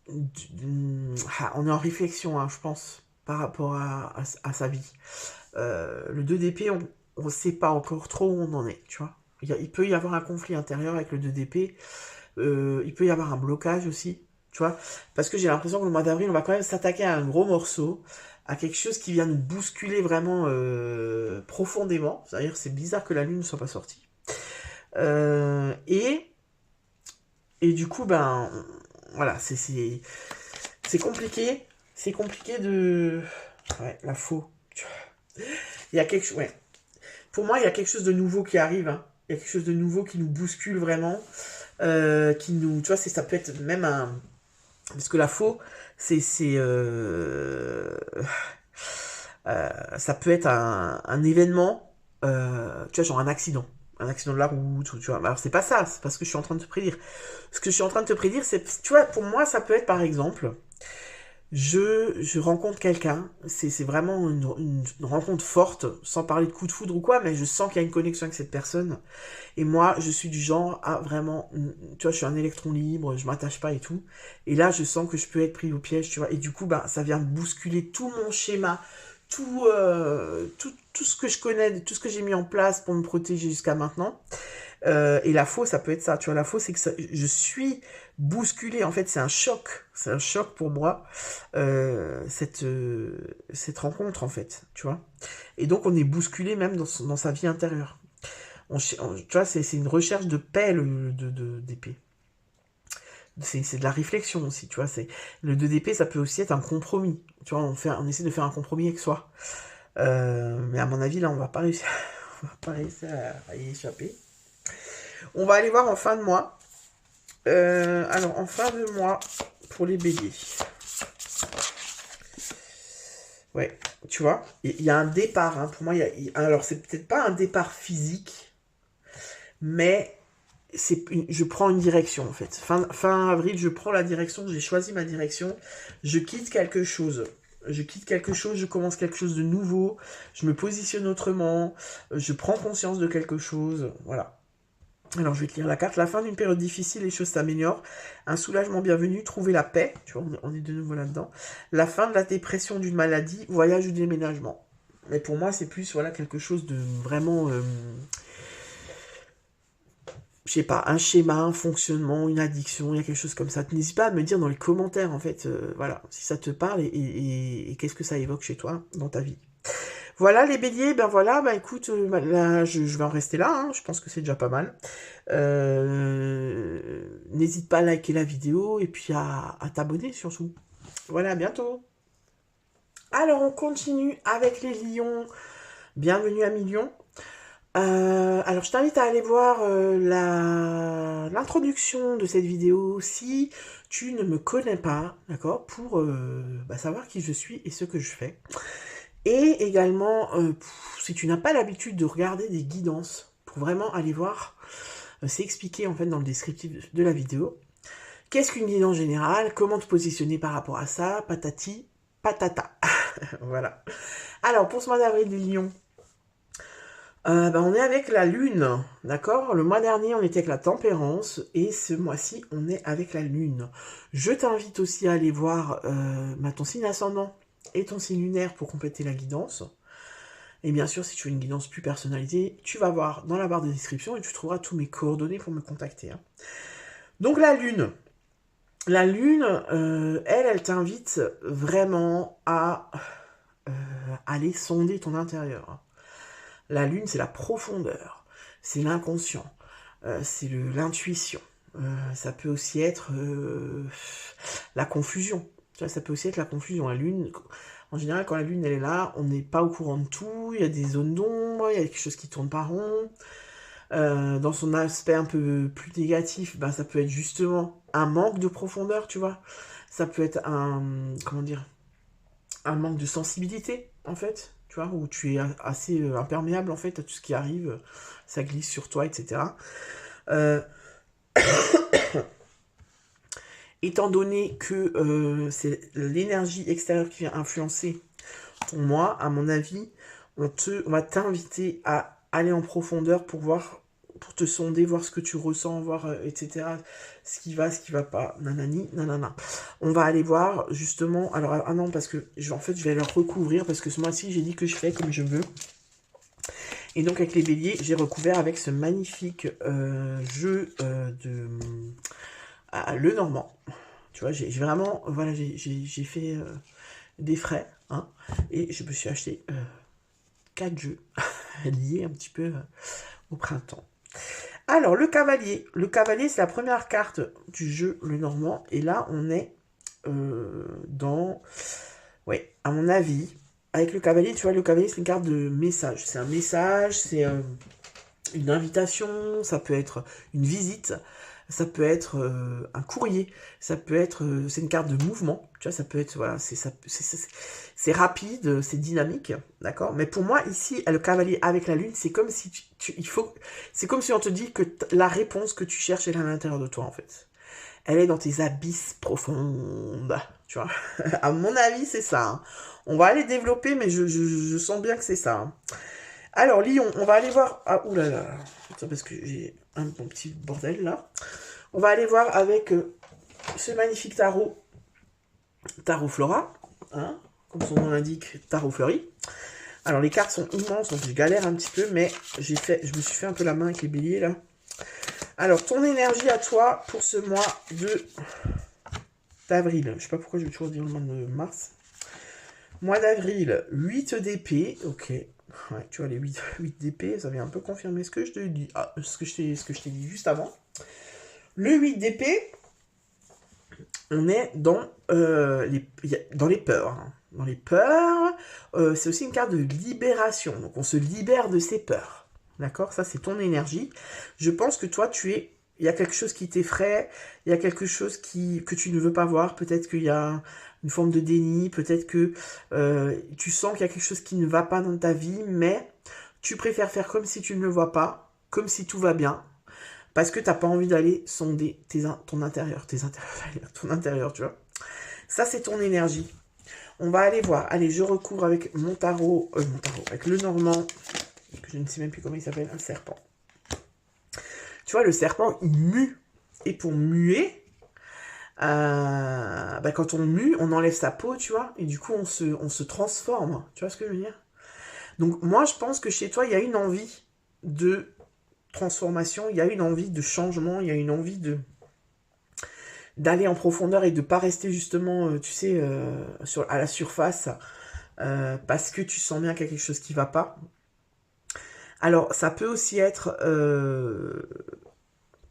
S1: On est en réflexion, hein, je pense, par rapport à sa vie. Le 2 d'épée, on ne sait pas encore trop où on en est, tu vois. Il peut y avoir un conflit intérieur avec le 2 d'épée. Il peut y avoir un blocage aussi, tu vois. Parce que j'ai l'impression que le mois d'avril, on va quand même s'attaquer à un gros morceau, à quelque chose qui vient nous bousculer vraiment profondément. C'est-à-dire c'est bizarre que la lune ne soit pas sortie. Et du coup, ben, voilà, c'est compliqué. C'est compliqué de... Ouais, la faux. Il y a quelque chose... Ouais. Pour moi, il y a quelque chose de nouveau qui arrive. Hein. Il y a quelque chose de nouveau qui nous bouscule vraiment. Qui nous... Tu vois, ça peut être même un... Parce que la faux, ça peut être un événement, tu vois, genre un accident de la route, tu vois. Alors c'est pas ça, c'est pas ce que je suis en train de te prédire. Ce que je suis en train de te prédire, c'est, tu vois, pour moi, ça peut être par exemple je rencontre quelqu'un, c'est vraiment une rencontre forte, sans parler de coup de foudre ou quoi, mais je sens qu'il y a une connexion avec cette personne. Et moi, je suis du genre à vraiment, tu vois, je suis un électron libre, je m'attache pas et tout. Et là, je sens que je peux être pris au piège, tu vois. Et du coup, bah, ça vient bousculer tout mon schéma, tout ce que je connais, tout ce que j'ai mis en place pour me protéger jusqu'à maintenant. Et la faux, ça peut être ça, tu vois. La faux, c'est que je suis bousculé. En fait, c'est un choc. C'est un choc pour moi, cette rencontre, en fait, tu vois. Et donc, on est bousculé même dans sa vie intérieure. Tu vois, c'est une recherche de paix, d'épée. C'est de la réflexion aussi, tu vois. Le 2 d'épée, ça peut aussi être un compromis. Tu vois, on essaie de faire un compromis avec soi. Mais à mon avis, là, on va pas réussir, on va pas réussir à y échapper. On va aller voir en fin de mois. Alors, en fin de mois, pour les béliers. Ouais, tu vois, il y a un départ. Hein, pour moi, alors, c'est peut-être pas un départ physique, mais je prends une direction, en fait. Fin avril, je prends la direction, j'ai choisi ma direction. Je quitte quelque chose. Je commence quelque chose de nouveau. Je me positionne autrement. Je prends conscience de quelque chose. Voilà. Alors, je vais te lire la carte. La fin d'une période difficile, les choses s'améliorent. Un soulagement bienvenu, trouver la paix. Tu vois, on est de nouveau là-dedans. La fin de la dépression d'une maladie, voyage ou déménagement. Mais pour moi, c'est plus voilà, quelque chose de vraiment... je sais pas, un schéma, un fonctionnement, une addiction, il y a quelque chose comme ça. N'hésite pas à me dire dans les commentaires, en fait, voilà, si ça te parle et qu'est-ce que ça évoque chez toi, dans ta vie. Voilà les béliers, ben voilà, bah écoute, là, je vais en rester là, hein, je pense que c'est déjà pas mal. N'hésite pas à liker la vidéo et puis à t'abonner surtout. Voilà, à bientôt. Alors on continue avec les lions. Bienvenue à Millions. Alors je t'invite à aller voir l'introduction de cette vidéo si tu ne me connais pas, d'accord, pour savoir qui je suis et ce que je fais. Et également, si tu n'as pas l'habitude de regarder des guidances, pour vraiment aller voir, c'est expliqué en fait dans le descriptif de la vidéo. Qu'est-ce qu'une guidance générale? Comment te positionner par rapport à ça? Patati, patata. Voilà. Alors, pour ce mois d'avril des lions, on est avec la lune, d'accord? Le mois dernier, on était avec la tempérance, et ce mois-ci, on est avec la lune. Je t'invite aussi à aller voir ton signe ascendant et ton signe lunaire pour compléter la guidance. Et bien sûr, si tu veux une guidance plus personnalisée, tu vas voir dans la barre de description et tu trouveras tous mes coordonnées pour me contacter. Hein. Donc la lune, elle t'invite vraiment à aller sonder ton intérieur. La lune, c'est la profondeur, c'est l'inconscient, c'est l'intuition. Ça peut aussi être la confusion. Tu vois, ça peut aussi être la confusion. La lune, en général, quand la lune elle est là, on n'est pas au courant de tout. Il y a des zones d'ombre, il y a quelque chose qui tourne pas rond. Dans son aspect un peu plus négatif, ça peut être justement un manque de profondeur, tu vois. Ça peut être un manque de sensibilité, en fait, tu vois, où tu es assez imperméable, en fait, à tout ce qui arrive, ça glisse sur toi, etc. Étant donné que c'est l'énergie extérieure qui vient influencer ton moi, à mon avis, on va t'inviter à aller en profondeur pour te sonder, voir ce que tu ressens, voir, etc. Ce qui va pas, nanani, nanana. On va aller voir, justement, alors, ah non, parce que, je vais leur recouvrir, parce que ce mois-ci, j'ai dit que je fais comme je veux. Et donc, avec les béliers, j'ai recouvert avec ce magnifique jeu de le Normand. Tu vois, j'ai vraiment, voilà, j'ai fait des frais, hein, et je me suis acheté 4 jeux liés un petit peu au printemps. Alors, le cavalier. Le cavalier, c'est la première carte du jeu, le Normand. Et là, on est ouais, à mon avis, avec le cavalier, tu vois, le cavalier, c'est une carte de message. C'est un message, c'est une invitation, ça peut être une visite, ça peut être un courrier, ça peut être, c'est une carte de mouvement, tu vois, ça peut être, voilà, c'est rapide, c'est dynamique, d'accord. Mais pour moi, ici, le cavalier avec la lune, c'est comme si c'est comme si on te dit que la réponse que tu cherches est à l'intérieur de toi, en fait. Elle est dans tes abysses profondes. tu vois. À mon avis, c'est ça. Hein. On va aller développer, mais je sens bien que c'est ça. Hein. Alors, Lion, on va aller voir... Ah, oulala. Attends, parce que j'ai un bon petit bordel, là. On va aller voir avec ce magnifique tarot. Tarot Flora. Hein, comme son nom l'indique, tarot fleuri. Alors, les cartes sont immenses, donc je galère un petit peu, mais je me suis fait un peu la main avec les béliers, là. Alors, ton énergie à toi pour ce mois d'avril. Je sais pas pourquoi je vais toujours dire le mois de mars. Mois d'avril, 8 d'épée. Ok. Ouais, tu vois, les 8 d'épée, ça vient un peu confirmer ce que je te dis. Ah, ce que je t'ai dit juste avant. Le 8 d'épée, on est dans les peurs. Hein. Dans les peurs, c'est aussi une carte de libération. Donc, on se libère de ses peurs. D'accord? Ça, c'est ton énergie. Je pense que toi, il y a quelque chose qui t'effraie, il y a quelque chose que tu ne veux pas voir. Peut-être qu'il y a une forme de déni, peut-être que tu sens qu'il y a quelque chose qui ne va pas dans ta vie, mais tu préfères faire comme si tu ne le vois pas, comme si tout va bien, parce que tu n'as pas envie d'aller sonder ton intérieur, ton intérieur, tu vois. Ça, c'est ton énergie. On va aller voir. Allez, je recouvre avec mon tarot, avec le normand, que je ne sais même plus comment il s'appelle, un serpent. Tu vois, le serpent, il mue. Et pour muer, quand on mue, on enlève sa peau, tu vois, et du coup, on se transforme. Tu vois ce que je veux dire? Donc, moi, je pense que chez toi, il y a une envie de transformation, il y a une envie de changement, il y a une envie d'aller en profondeur et de pas rester justement, tu sais, à la surface, parce que tu sens bien qu'il y a quelque chose qui va pas. Alors, ça peut aussi être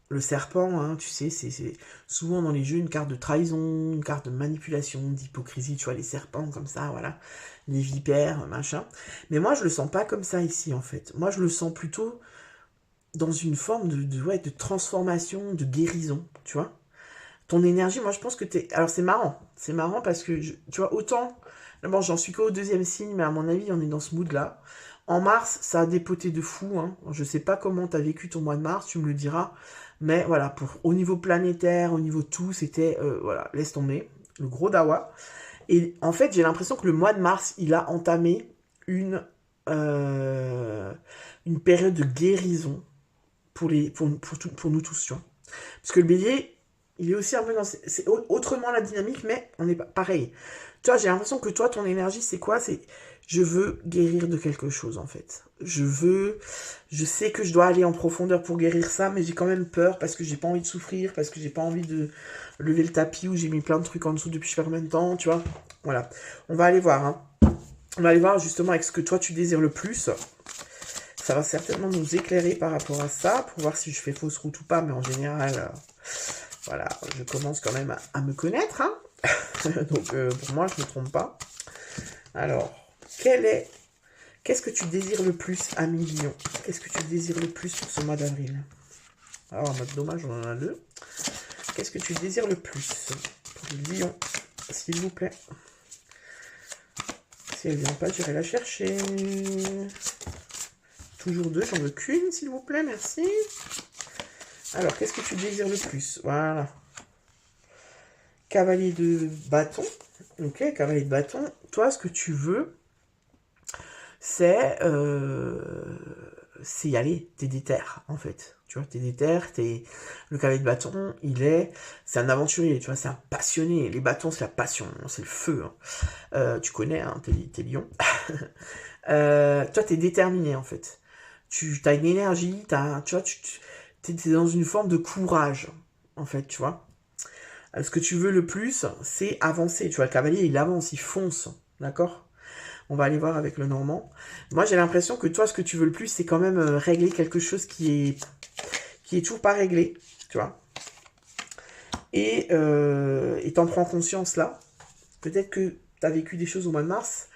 S1: le serpent, hein, tu sais, c'est souvent dans les jeux une carte de trahison, une carte de manipulation, d'hypocrisie, tu vois, les serpents comme ça, voilà, les vipères, machin. Mais moi, je le sens pas comme ça ici, en fait. Moi, je le sens plutôt dans une forme de transformation, de guérison, tu vois. Ton énergie, moi, je pense que t'es... Alors, c'est marrant parce que, tu vois, autant... Bon, j'en suis qu'au 2e signe, mais à mon avis, on est dans ce mood-là. En mars, ça a dépoté de fou. Hein. Je sais pas comment t'as vécu ton mois de mars, tu me le diras. Mais voilà, au niveau planétaire, au niveau tout, c'était, voilà, laisse tomber. Le gros dawa. Et en fait, j'ai l'impression que le mois de mars, il a entamé une période de guérison pour nous tous, tu vois. Parce que le bélier, il est aussi un peu dans... C'est autrement la dynamique, mais on n'est pas pareil. Tu vois, j'ai l'impression que toi, ton énergie, c'est quoi? C'est je veux guérir de quelque chose, en fait. Je sais que je dois aller en profondeur pour guérir ça, mais j'ai quand même peur parce que j'ai pas envie de souffrir, parce que j'ai pas envie de lever le tapis où j'ai mis plein de trucs en dessous depuis je sais pas combien de temps, tu vois. Voilà. On va aller voir, hein. On va aller voir justement avec ce que toi tu désires le plus. Ça va certainement nous éclairer par rapport à ça, pour voir si je fais fausse route ou pas, mais en général, voilà, je commence quand même à me connaître, hein. Donc, pour moi, je ne me trompe pas. Alors, qu'est-ce que tu désires le plus, ami Lion? Qu'est-ce que tu désires le plus pour ce mois d'avril? Alors, en mode dommage, on en a 2. Qu'est-ce que tu désires le plus pour le Lion, s'il vous plaît? Si elle vient pas, j'irai la chercher. Toujours 2, j'en veux qu'une, s'il vous plaît, merci. Alors, qu'est-ce que tu désires le plus? Voilà. Cavalier de bâton. Ok, cavalier de bâton. Toi, ce que tu veux, c'est y aller. T'es déter, en fait. Tu vois, t'es déter, le cavalier de bâton, c'est un aventurier, tu vois, c'est un passionné. Les bâtons, c'est la passion, c'est le feu. Hein. Tu connais, hein, t'es lion. Toi, t'es déterminé, en fait. Tu as une énergie, tu vois, t'es dans une forme de courage, en fait, tu vois. Ce que tu veux le plus, c'est avancer. Tu vois, le cavalier, il avance, il fonce. D'accord? On va aller voir avec le normand. Moi, j'ai l'impression que toi, ce que tu veux le plus, c'est quand même régler quelque chose qui est toujours pas réglé. Tu vois? Et t'en prends conscience là. Peut-être que tu as vécu des choses au mois de mars.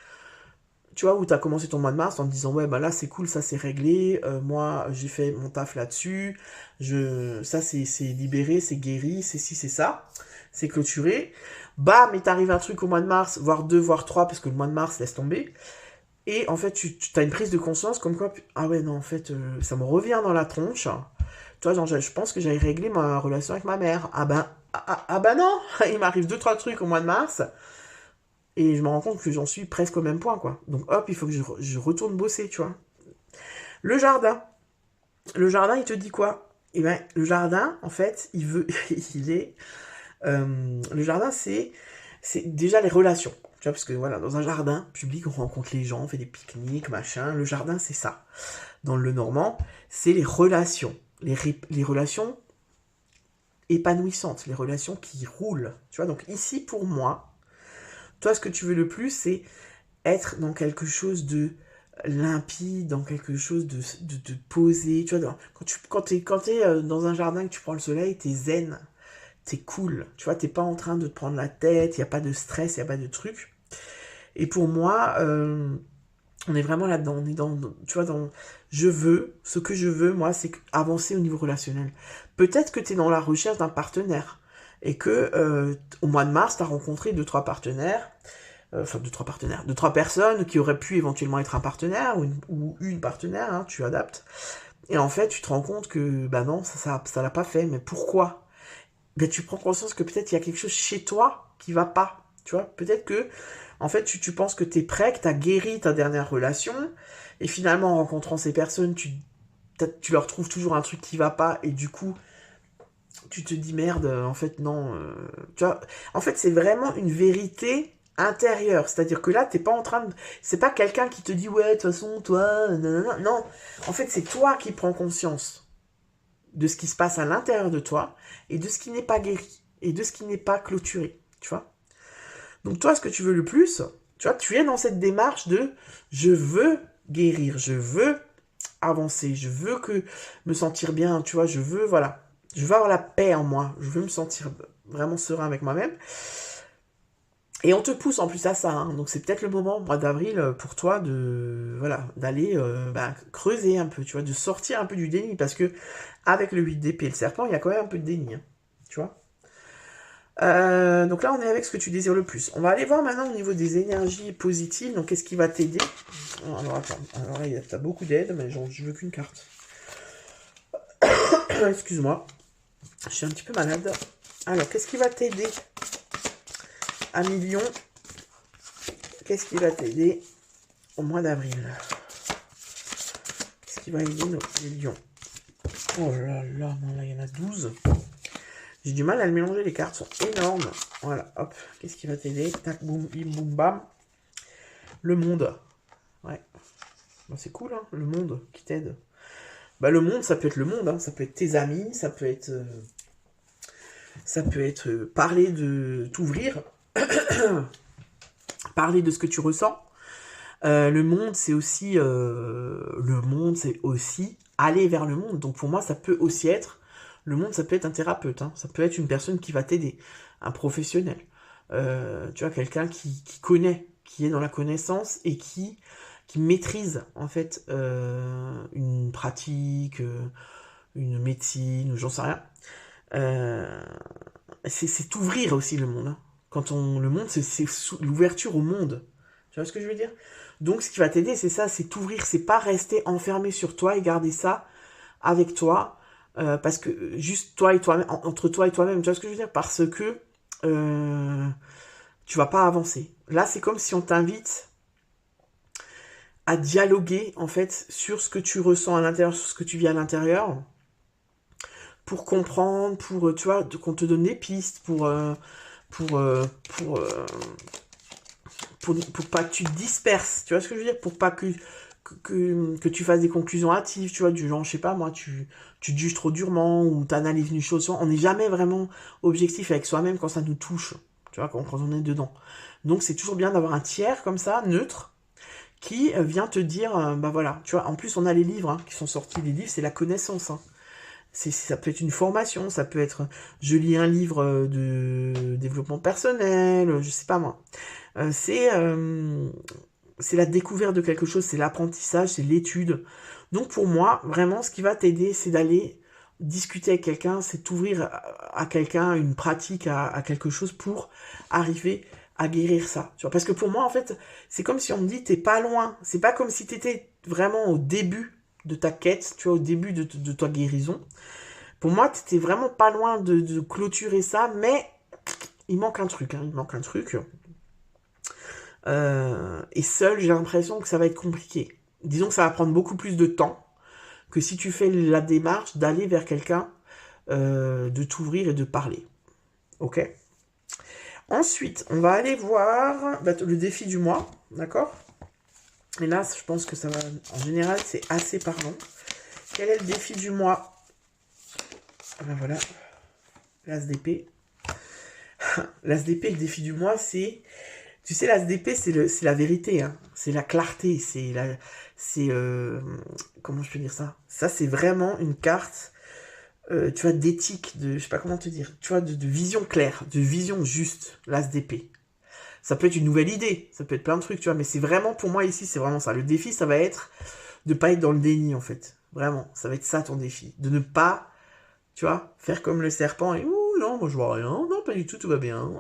S1: Tu vois, où tu as commencé ton mois de mars en te disant, ouais, bah là, c'est cool, ça, c'est réglé. Moi, j'ai fait mon taf là-dessus. Ça, c'est libéré, c'est guéri, c'est ci, c'est ça. C'est clôturé. Bam, mais t'arrive un truc au mois de mars, voire 2, voire 3, parce que le mois de mars, laisse tomber. Et en fait, tu as une prise de conscience comme quoi, ah ouais, non, en fait, ça me revient dans la tronche. Tu vois, genre, je pense que j'avais réglé ma relation avec ma mère. Ah ben, ah bah non, il m'arrive 2-3 trucs au mois de mars, et je me rends compte que j'en suis presque au même point, quoi. Donc hop, il faut que je retourne bosser, tu vois. Le jardin. Le jardin, il te dit quoi? Eh ben, le jardin, en fait, il veut, il est, le jardin, c'est déjà les relations. Tu vois, parce que voilà, dans un jardin public, on rencontre les gens, on fait des pique-niques, machin. Le jardin, c'est ça. Dans le normand, c'est les relations. Les relations épanouissantes, les relations qui roulent. Tu vois, donc ici, pour moi, toi, ce que tu veux le plus, c'est être dans quelque chose de limpide, dans quelque chose de posé. Tu vois, quand t'es dans un jardin, que tu prends le soleil, t'es zen, t'es cool. Tu vois, t'es pas en train de te prendre la tête, il n'y a pas de stress, il n'y a pas de truc. Et pour moi, on est vraiment là-dedans. On est tu vois, ce que je veux, moi, c'est avancer au niveau relationnel. Peut-être que tu es dans la recherche d'un partenaire et que au mois de mars, tu as rencontré 2-3 partenaires, enfin 2-3 partenaires, 2-3 personnes qui auraient pu éventuellement être un partenaire ou une partenaire, hein, tu adaptes. Et en fait, tu te rends compte que, bah non, ça l'a pas fait. Mais pourquoi? Ben, tu prends conscience que peut-être il y a quelque chose chez toi qui va pas. Tu vois, peut-être que, en fait, tu penses que t'es prêt, que t'as guéri ta dernière relation, et finalement, en rencontrant ces personnes, tu leur trouves toujours un truc qui va pas, et du coup, tu te dis merde, en fait, non. Tu vois, en fait, c'est vraiment une vérité intérieure. C'est-à-dire que là, t'es pas en train de. C'est pas quelqu'un qui te dit, ouais, de toute façon, toi, nanana. Non. En fait, c'est toi qui prends conscience de ce qui se passe à l'intérieur de toi et de ce qui n'est pas guéri et de ce qui n'est pas clôturé, tu vois. Donc toi, ce que tu veux le plus, tu vois, tu es dans cette démarche de je veux guérir, je veux avancer, je veux me sentir bien, tu vois, voilà, je veux avoir la paix en moi, je veux me sentir vraiment serein avec moi-même. Et on te pousse en plus à ça, hein. Donc c'est peut-être le moment, au mois d'avril, pour toi voilà, d'aller creuser un peu, tu vois, de sortir un peu du déni, parce que avec le 8 d'épée et le serpent, il y a quand même un peu de déni, hein, tu vois. Donc là, on est avec ce que tu désires le plus. On va aller voir maintenant au niveau des énergies positives. Donc, qu'est-ce qui va t'aider? Alors, attends. Alors là, t'as beaucoup d'aide, mais je veux qu'une carte. Excuse-moi. Je suis un petit peu malade. Alors, qu'est-ce qui va t'aider à Million? Qu'est-ce qui va t'aider au mois d'avril? Qu'est-ce qui va aider les lions? Oh là là, non, là, il y en a 12. J'ai du mal à le mélanger, les cartes sont énormes. Voilà, hop, qu'est-ce qui va t'aider? Tac, boum, bim, boum, bam. Le monde. Ouais. Bah, c'est cool, hein, le monde qui t'aide. Bah, le monde, ça peut être le monde, hein, ça peut être tes amis, ça peut être parler de t'ouvrir, parler de ce que tu ressens. Le monde, c'est aussi aller vers le monde. Donc pour moi, ça peut aussi être le monde, ça peut être un thérapeute, hein. Ça peut être une personne qui va t'aider, un professionnel. Tu vois, quelqu'un qui connaît, qui est dans la connaissance et qui maîtrise en fait une pratique, une médecine, ou j'en sais rien. C'est ouvrir aussi le monde, hein. Le monde, c'est l'ouverture au monde. Tu vois ce que je veux dire? Donc, ce qui va t'aider, c'est ça, c'est t'ouvrir, c'est pas rester enfermé sur toi et garder ça avec toi, parce que juste toi et toi-même, entre toi et toi-même, tu vois ce que je veux dire? Parce que tu vas pas avancer. Là, c'est comme si on t'invite à dialoguer, en fait, sur ce que tu ressens à l'intérieur, sur ce que tu vis à l'intérieur, pour comprendre, tu vois, qu'on te donne des pistes, pour, euh, pour, euh, pour pas que tu te disperses, tu vois ce que je veux dire? Pour pas que tu fasses des conclusions hâtives, tu vois, du genre, je sais pas, moi, tu te juges trop durement, ou t'analyses une chose, on n'est jamais vraiment objectif avec soi-même quand ça nous touche, tu vois, quand on est dedans. Donc c'est toujours bien d'avoir un tiers comme ça, neutre, qui vient te dire, bah voilà, tu vois, en plus on a les livres, hein, qui sont sortis, les livres, c'est la connaissance, hein. Ça peut être une formation, ça peut être, je lis un livre de développement personnel, je sais pas moi. C'est la découverte de quelque chose, c'est l'apprentissage, c'est l'étude. Donc pour moi, vraiment, ce qui va t'aider, c'est d'aller discuter avec quelqu'un, c'est t'ouvrir à quelqu'un, une pratique, à quelque chose pour arriver à guérir ça. Tu vois, parce que pour moi, en fait, c'est comme si on me dit, t'es pas loin. C'est pas comme si t'étais vraiment au début de ta quête, tu vois, au début de ta guérison. Pour moi, t'étais vraiment pas loin de clôturer ça, mais il manque un truc, hein, il manque un truc. Et seul, j'ai l'impression que ça va être compliqué. Disons que ça va prendre beaucoup plus de temps que si tu fais la démarche d'aller vers quelqu'un, de t'ouvrir et de parler. Ok? Ensuite, on va aller voir le défi du mois, d'accord? Et là, je pense que ça va, en général, c'est assez parlant. Quel est le défi du mois? Ben voilà, l'as d'épée. L'as d'épée, le défi du mois, c'est... Tu sais, l'as d'épée, c'est la vérité, hein. C'est la clarté, comment je peux dire ça? Ça, c'est vraiment une carte, tu vois, d'éthique, je sais pas comment te dire, tu vois, de vision claire, de vision juste, l'as d'épée. Ça peut être une nouvelle idée, ça peut être plein de trucs, tu vois, mais c'est vraiment, pour moi, ici, c'est vraiment ça. Le défi, ça va être de pas être dans le déni, en fait. Vraiment, ça va être ça, ton défi. De ne pas, tu vois, faire comme le serpent et « Ouh, non, moi, je vois rien. Non, pas du tout, tout va bien. »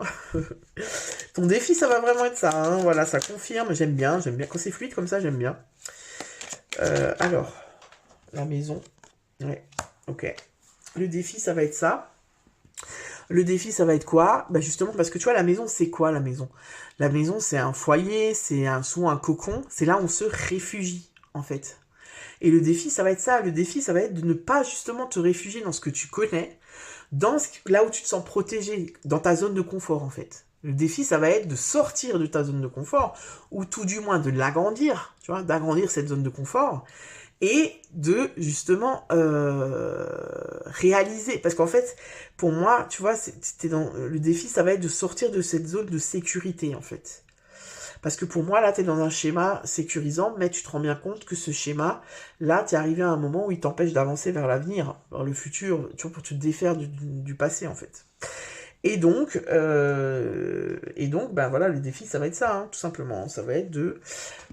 S1: Ton défi, ça va vraiment être ça, hein. Voilà, ça confirme. J'aime bien. Quand c'est fluide comme ça, j'aime bien. Alors, la maison. Ouais, ok. Le défi, ça va être ça. Le défi, ça va être quoi? Bah justement, parce que tu vois, la maison, c'est quoi la maison? La maison, c'est un foyer, c'est souvent un cocon. C'est là où on se réfugie, en fait. Et le défi, ça va être ça. Le défi, ça va être de ne pas justement te réfugier dans ce que tu connais, là où tu te sens protégé, dans ta zone de confort, en fait. Le défi, ça va être de sortir de ta zone de confort, ou tout du moins de l'agrandir, tu vois, d'agrandir cette zone de confort, et de, justement, réaliser. Parce qu'en fait, pour moi, tu vois, le défi, ça va être de sortir de cette zone de sécurité, en fait. Parce que pour moi, là, t'es dans un schéma sécurisant, mais tu te rends bien compte que ce schéma, là, t'es arrivé à un moment où il t'empêche d'avancer vers l'avenir, vers le futur, tu vois, pour te défaire du passé, en fait. Et donc, ben voilà, le défi, ça va être ça, hein, tout simplement. Ça va être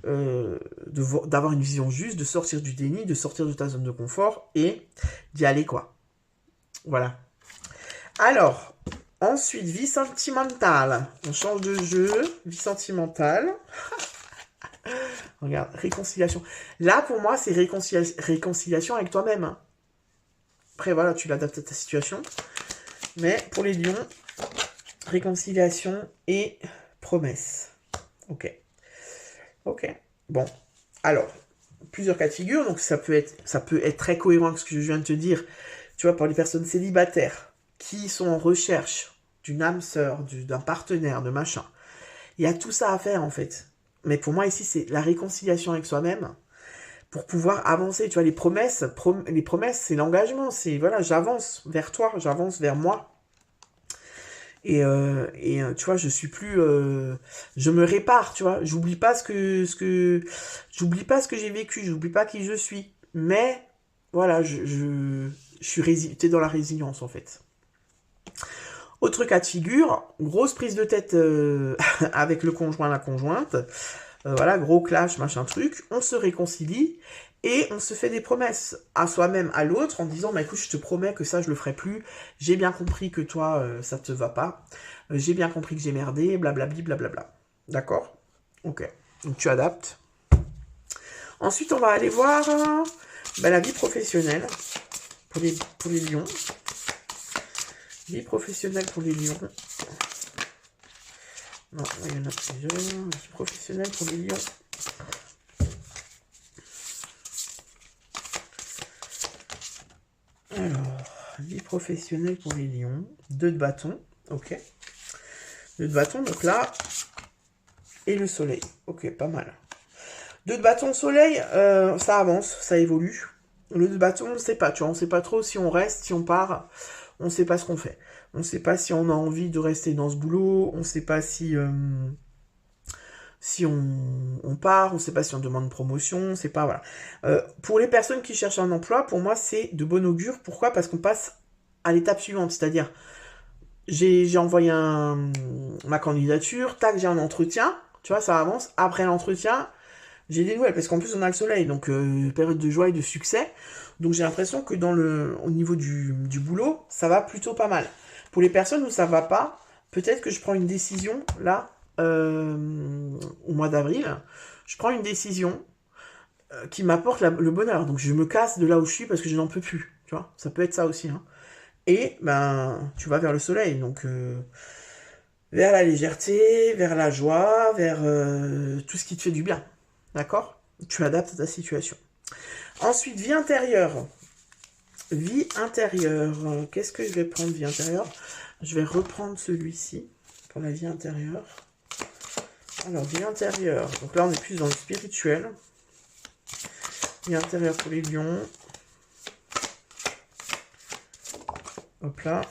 S1: d'avoir une vision juste, de sortir du déni, de sortir de ta zone de confort et d'y aller, quoi. Voilà. Alors, ensuite, vie sentimentale. On change de jeu. Vie sentimentale. Regarde, réconciliation. Là, pour moi, c'est réconciliation avec toi-même, hein. Après, voilà, tu l'adaptes à ta situation. Mais pour les lions, réconciliation et promesse. Ok. Ok. Bon. Alors, plusieurs cas de figure. Donc, ça peut être très cohérent avec ce que je viens de te dire. Tu vois, pour les personnes célibataires qui sont en recherche d'une âme sœur, d'un partenaire, de machin. Il y a tout ça à faire, en fait. Mais pour moi, ici, c'est la réconciliation avec soi-même pour pouvoir avancer. Tu vois, les promesses, c'est l'engagement. C'est, voilà, j'avance vers toi, j'avance vers moi. Et tu vois, je suis plus, je me répare, tu vois. J'oublie pas j'oublie pas ce que j'ai vécu, j'oublie pas qui je suis. Mais voilà, je suis t'es dans la résilience, en fait. Autre cas de figure, grosse prise de tête avec le conjoint, la conjointe. Voilà, gros clash, machin truc. On se réconcilie et on se fait des promesses à soi-même, à l'autre, en disant, bah écoute, je te promets que ça, je le ferai plus. J'ai bien compris que toi, ça te va pas. J'ai bien compris que j'ai merdé, blablabli, blablabla. D'accord? Ok. Donc tu adaptes. Ensuite, on va aller voir la vie professionnelle pour les lions. Vie professionnelle pour les lions. Non, il y en a plusieurs. Vie professionnelle pour les lions. Alors, vie professionnelle pour les lions. 2 de bâton. Ok. 2 de bâton, donc là. Et le soleil. Ok, pas mal. 2 de bâton, soleil, ça avance, ça évolue. Le 2 de bâton, on ne sait pas, tu vois, on ne sait pas trop si on reste, si on part. On ne sait pas ce qu'on fait. On ne sait pas si on a envie de rester dans ce boulot. On ne sait pas si on part. On ne sait pas si on demande une promotion. On ne sait pas, voilà. Pour les personnes qui cherchent un emploi, pour moi, c'est de bon augure. Pourquoi? Parce qu'on passe à l'étape suivante. C'est-à-dire, j'ai envoyé ma candidature. Tac, j'ai un entretien. Tu vois, ça avance. Après l'entretien, j'ai des nouvelles. Parce qu'en plus, on a le soleil. Donc, période de joie et de succès. Donc j'ai l'impression que au niveau du boulot, ça va plutôt pas mal. Pour les personnes où ça va pas, peut-être que je prends une décision, là, au mois d'avril, je prends une décision qui m'apporte le bonheur. Donc je me casse de là où je suis parce que je n'en peux plus. Tu vois, ça peut être ça aussi. Hein. Et ben, tu vas vers le soleil, donc vers la légèreté, vers la joie, vers tout ce qui te fait du bien. D'accord? Tu adaptes à ta situation. Ensuite, vie intérieure. Vie intérieure. Qu'est-ce que je vais prendre, vie intérieure? Je vais reprendre celui-ci pour la vie intérieure. Alors, vie intérieure. Donc là, on est plus dans le spirituel. Vie intérieure pour les lions. Hop là.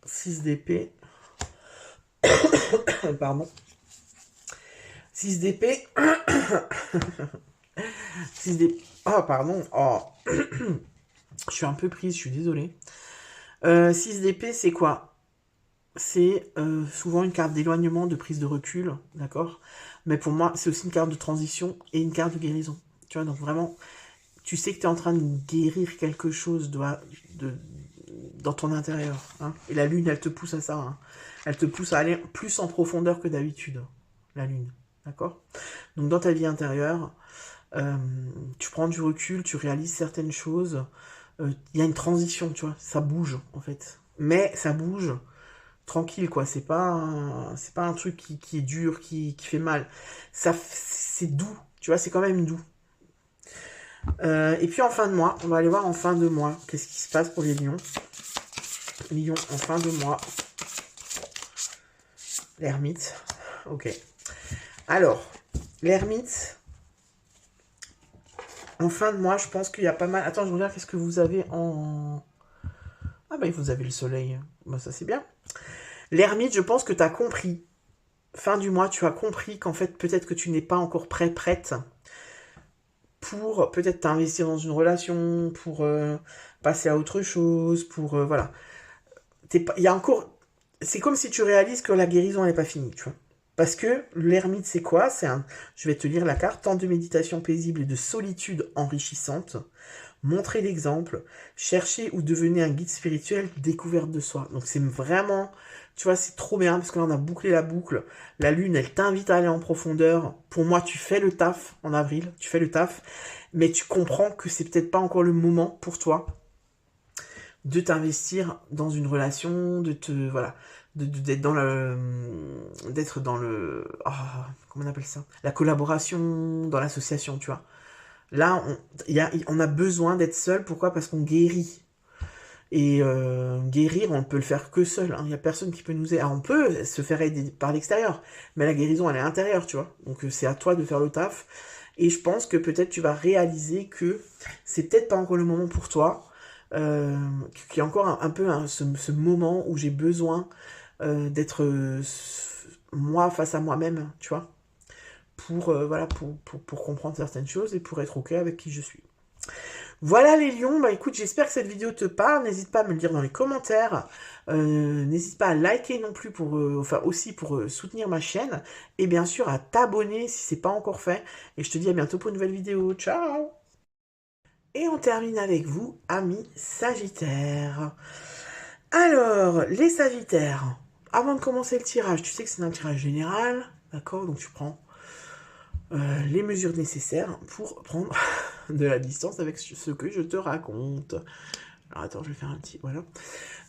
S1: 6 d'épée. Pardon. 6 d'épée. 6 d'épée. Oh, pardon. Oh. Je suis un peu prise, je suis désolée. 6 d'épée, c'est quoi? C'est souvent une carte d'éloignement, de prise de recul, d'accord? Mais pour moi, c'est aussi une carte de transition et une carte de guérison. Tu vois, donc vraiment, tu sais que tu es en train de guérir quelque chose dans ton intérieur. Hein, et la lune, elle te pousse à ça. Hein. Elle te pousse à aller plus en profondeur que d'habitude, la lune. D'accord? Donc dans ta vie intérieure, tu prends du recul, tu réalises certaines choses. Il y a une transition, tu vois, ça bouge en fait. Mais ça bouge tranquille, quoi. C'est pas un truc qui est dur, qui fait mal. C'est doux, tu vois, c'est quand même doux. Et puis en fin de mois, on va aller voir en fin de mois qu'est-ce qui se passe pour les lions. Lions en fin de mois. L'ermite. Ok. Alors, l'ermite. En fin de mois, je pense qu'il y a pas mal... Attends, je regarde qu'est-ce que vous avez en... Ah bah vous avez le soleil. Bah ça c'est bien. L'ermite, je pense que tu as compris. Fin du mois, tu as compris qu'en fait, peut-être que tu n'es pas encore prête pour peut-être t'investir dans une relation, pour passer à autre chose, pour... voilà. Il y a encore... C'est comme si tu réalises que la guérison n'est pas finie, tu vois. Parce que l'ermite, c'est quoi? Je vais te lire la carte. Temps de méditation paisible et de solitude enrichissante. Montrez l'exemple. Cherchez ou devenez un guide spirituel, découverte de soi. Donc c'est vraiment... Tu vois, c'est trop bien parce que là, on a bouclé la boucle. La lune, elle t'invite à aller en profondeur. Pour moi, tu fais le taf en avril. Tu fais le taf. Mais tu comprends que c'est peut-être pas encore le moment pour toi de t'investir dans une relation, voilà, d'être dans le, comment on appelle ça, la collaboration, dans l'association, tu vois. Là, on a besoin d'être seul. Pourquoi? Parce qu'on guérit. Et guérir, on ne peut le faire que seul. Il n'y a personne qui peut nous aider. Alors, on peut se faire aider par l'extérieur, mais la guérison, elle est intérieure, tu vois. Donc, c'est à toi de faire le taf. Et je pense que peut-être tu vas réaliser que c'est peut-être pas encore le moment pour toi. Qu'il y a encore un peu ce moment où j'ai besoin d'être moi face à moi-même, tu vois, voilà, pour comprendre certaines choses et pour être ok avec qui je suis. Voilà les lions, bah écoute, j'espère que cette vidéo te parle, n'hésite pas à me le dire dans les commentaires, n'hésite pas à liker non plus aussi pour soutenir ma chaîne, et bien sûr à t'abonner si c'est pas encore fait, et je te dis à bientôt pour une nouvelle vidéo, ciao! Et on termine avec vous, amis Sagittaires. Alors, les Sagittaires, avant de commencer le tirage, tu sais que c'est un tirage général, d'accord? Donc tu prends les mesures nécessaires pour prendre de la distance avec ce que je te raconte. Alors attends, je vais faire un petit... Voilà.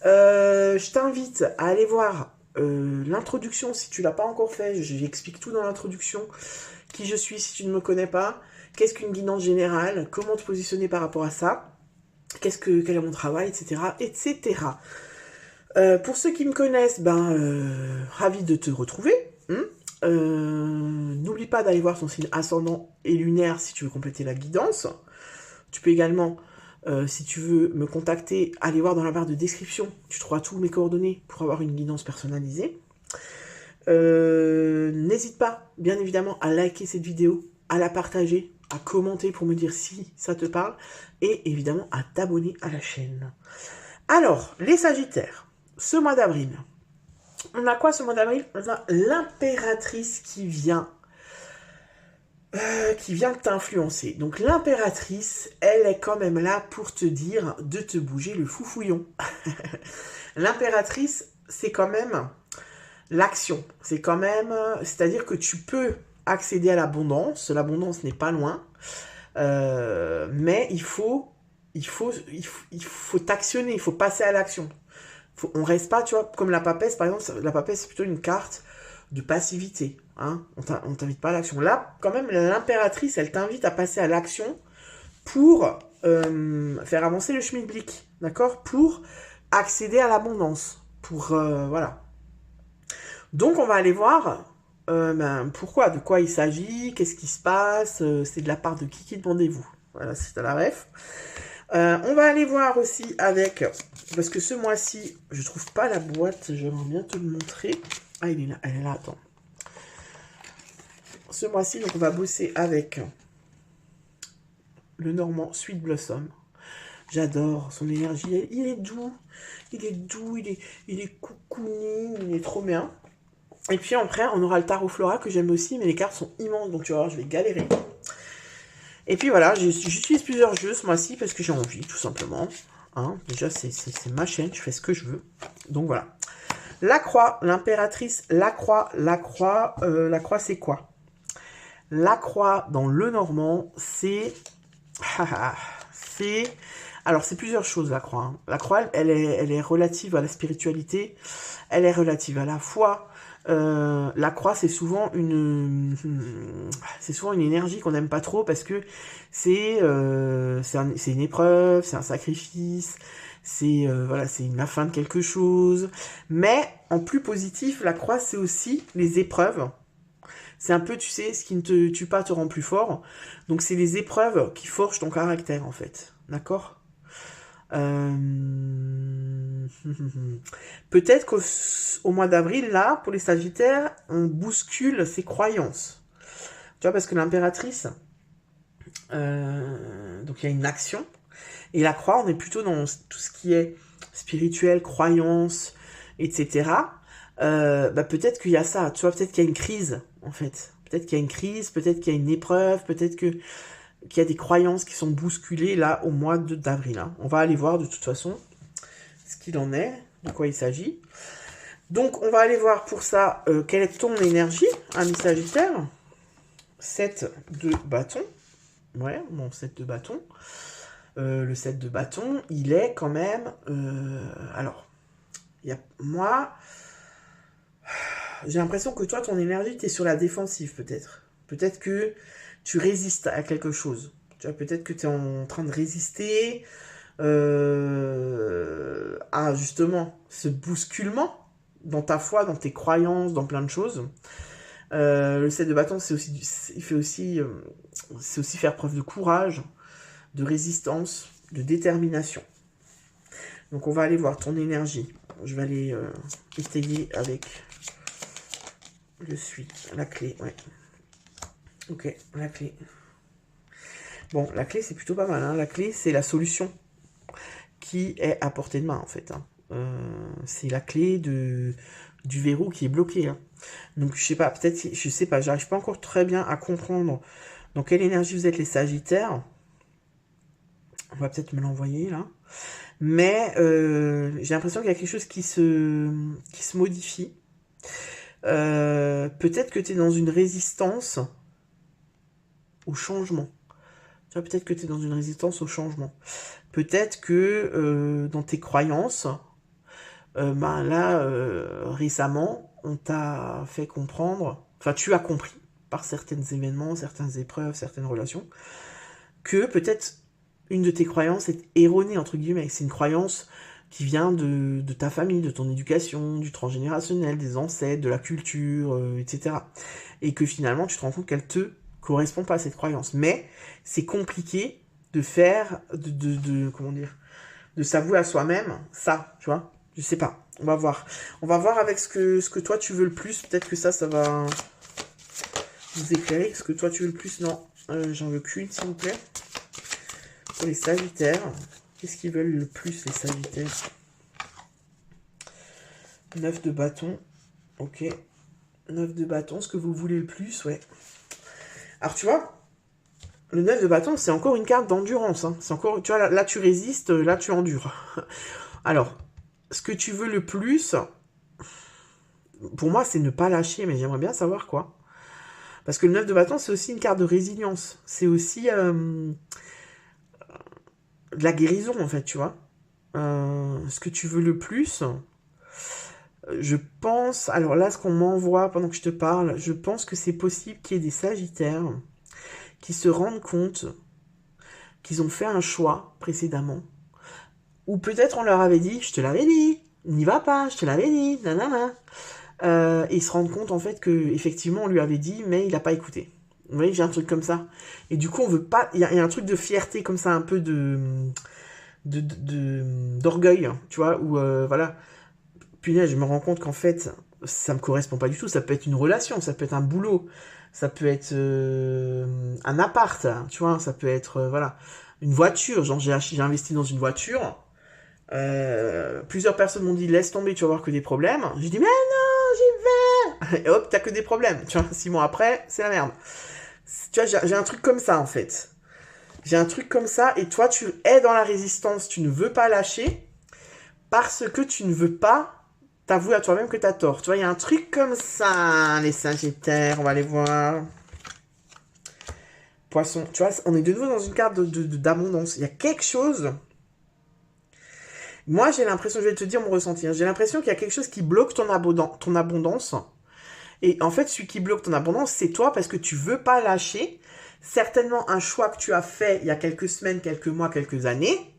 S1: Je t'invite à aller voir l'introduction si tu l'as pas encore fait. J'explique tout dans l'introduction. Qui je suis si tu ne me connais pas. Qu'est-ce qu'une guidance générale? Comment te positionner par rapport à ça? Quel est mon travail, etc. etc. Pour ceux qui me connaissent, ravi de te retrouver. N'oublie pas d'aller voir ton signe ascendant et lunaire si tu veux compléter la guidance. Tu peux également, si tu veux me contacter, aller voir dans la barre de description. Tu trouveras tous mes coordonnées pour avoir une guidance personnalisée. N'hésite pas, bien évidemment, à liker cette vidéo, à la partager, à commenter pour me dire si ça te parle, et évidemment à t'abonner à la chaîne. Alors, les Sagittaires, ce mois d'avril, on a quoi ce mois d'avril? On a l'impératrice qui vient t'influencer. Donc l'impératrice, elle est quand même là pour te dire de te bouger le foufouillon. L'impératrice, c'est quand même l'action. C'est quand même... C'est-à-dire que tu peux accéder à l'abondance. L'abondance n'est pas loin. Mais il faut il faut t'actionner, il faut passer à l'action. On reste pas, tu vois, comme la papesse, par exemple, la papesse, c'est plutôt une carte de passivité. Hein, on t'invite pas à l'action. Là, quand même, l'impératrice, elle t'invite à passer à l'action pour faire avancer le schmilblick, d'accord? Pour accéder à l'abondance. Pour, voilà. Donc, on va aller voir pourquoi, de quoi il s'agit, qu'est-ce qui se passe, c'est de la part de qui demandez-vous. Voilà, c'est à la ref. On va aller voir aussi avec, parce que ce mois-ci, je trouve pas la boîte, j'aimerais bien te le montrer. Ah, elle est là, attends. Ce mois-ci, donc on va bosser avec le Normand Sweet Blossom. J'adore son énergie, il est doux, il est cocooning, il est trop bien. Et puis après, on aura le Tarot Flora que j'aime aussi, mais les cartes sont immenses, donc tu vas voir, je vais galérer. Et puis voilà, j'utilise plusieurs jeux ce mois-ci parce que j'ai envie, tout simplement. Hein, déjà, c'est ma chaîne, je fais ce que je veux. Donc voilà. La croix, l'impératrice, la croix, c'est quoi? La croix dans le Normand, c'est... Alors, c'est plusieurs choses, la croix. Hein. La croix, elle est relative à la spiritualité, elle est relative à la foi. La croix, c'est souvent une énergie qu'on n'aime pas trop parce que c'est une épreuve, c'est un sacrifice, c'est voilà, c'est la fin de quelque chose. Mais en plus positif, la croix, c'est aussi les épreuves. C'est un peu, tu sais, ce qui ne te tue pas te rend plus fort. Donc, c'est les épreuves qui forgent ton caractère, en fait. D'accord? Peut-être qu'au mois d'avril, là, pour les Sagittaires, on bouscule ses croyances. Tu vois, parce que l'impératrice, donc il y a une action. Et la croix, on est plutôt dans tout ce qui est spirituel, croyance, etc. Peut-être qu'il y a ça, tu vois, peut-être qu'il y a une crise, en fait. Peut-être qu'il y a une crise, peut-être qu'il y a une épreuve, peut-être qu'il y a des croyances qui sont bousculées, là, au mois d'avril. Hein. On va aller voir, de toute façon, ce qu'il en est, de quoi il s'agit. Donc, on va aller voir pour ça, quelle est ton énergie, ami Sagittaire. 7 de bâton. Ouais, bon, 7 de bâton. Le 7 de bâton, il est quand même... alors, moi, j'ai l'impression que toi, ton énergie, tu es sur la défensive, peut-être. Peut-être que tu résistes à quelque chose. Tu vois, peut-être que tu es en train de résister à, justement, ce bousculement dans ta foi, dans tes croyances, dans plein de choses. Le 7 de bâton, c'est aussi faire preuve de courage, de résistance, de détermination. Donc on va aller voir ton énergie. Je vais aller étayer avec la clé, ouais. Ok, la clé. Bon, la clé c'est plutôt pas mal, hein. La clé c'est la solution qui est à portée de main en fait. Hein. C'est la clé du verrou qui est bloqué. Hein. Donc je sais pas, peut-être, je sais pas, j'arrive pas encore très bien à comprendre dans quelle énergie vous êtes les Sagittaires. On va peut-être me l'envoyer là. Mais j'ai l'impression qu'il y a quelque chose qui se modifie. Peut-être que tu es dans une résistance au changement. Tu vois, peut-être que tu es dans une résistance au changement. Peut-être que dans tes croyances, récemment, on t'a fait comprendre, enfin tu as compris par certains événements, certaines épreuves, certaines relations, que peut-être une de tes croyances est erronée, entre guillemets. C'est une croyance qui vient de ta famille, de ton éducation, du transgénérationnel, des ancêtres, de la culture, etc. Et que finalement, tu te rends compte qu'elle te correspond pas à cette croyance. Mais c'est compliqué de faire, comment dire, de s'avouer à soi-même ça, tu vois. Je sais pas. On va voir. On va voir avec ce que toi tu veux le plus. Peut-être que ça va vous éclairer. Ce que toi tu veux le plus. Non, j'en veux qu'une, s'il vous plaît. Pour les Sagittaires. Qu'est-ce qu'ils veulent le plus, les Sagittaires? 9 de bâton. Ok. 9 de bâton. Ce que vous voulez le plus, ouais. Alors, tu vois, le 9 de bâton, c'est encore une carte d'endurance. Hein. C'est encore, tu vois, là, tu résistes, là, tu endures. Alors, ce que tu veux le plus, pour moi, c'est ne pas lâcher, mais j'aimerais bien savoir quoi. Parce que le 9 de bâton, c'est aussi une carte de résilience. C'est aussi de la guérison, en fait, tu vois. Ce que tu veux le plus, je pense... Alors là, ce qu'on m'envoie pendant que je te parle, je pense que c'est possible qu'il y ait des sagittaires qui se rendent compte qu'ils ont fait un choix précédemment. Ou peut-être on leur avait dit, je te l'avais dit, n'y va pas, je te l'avais dit, nanana. Et ils se rendent compte en fait que effectivement on lui avait dit, mais il n'a pas écouté. Vous voyez, j'ai un truc comme ça. Et du coup, on veut pas. Il y a un truc de fierté comme ça, un peu d'orgueil, hein, tu vois, où voilà. Puis là, je me rends compte qu'en fait, ça me correspond pas du tout. Ça peut être une relation, ça peut être un boulot, ça peut être un appart, tu vois, ça peut être voilà une voiture. Genre j'ai investi dans une voiture. Plusieurs personnes m'ont dit laisse tomber, tu vas voir que des problèmes. J'ai dit mais non, j'y vais. Et hop, t'as que des problèmes. Tu vois, 6 mois après, c'est la merde. Tu vois, j'ai un truc comme ça en fait. J'ai un truc comme ça et toi tu es dans la résistance, tu ne veux pas lâcher parce que tu ne veux pas t'avouer à toi-même que t'as tort. Tu vois, il y a un truc comme ça, les sagittaires, on va les voir. Poisson, tu vois, on est de nouveau dans une carte d'abondance. Il y a quelque chose. Moi, j'ai l'impression, je vais te dire mon ressenti, hein, j'ai l'impression qu'il y a quelque chose qui bloque ton abondance. Et en fait, celui qui bloque ton abondance, c'est toi parce que tu veux pas lâcher certainement un choix que tu as fait il y a quelques semaines, quelques mois, quelques années,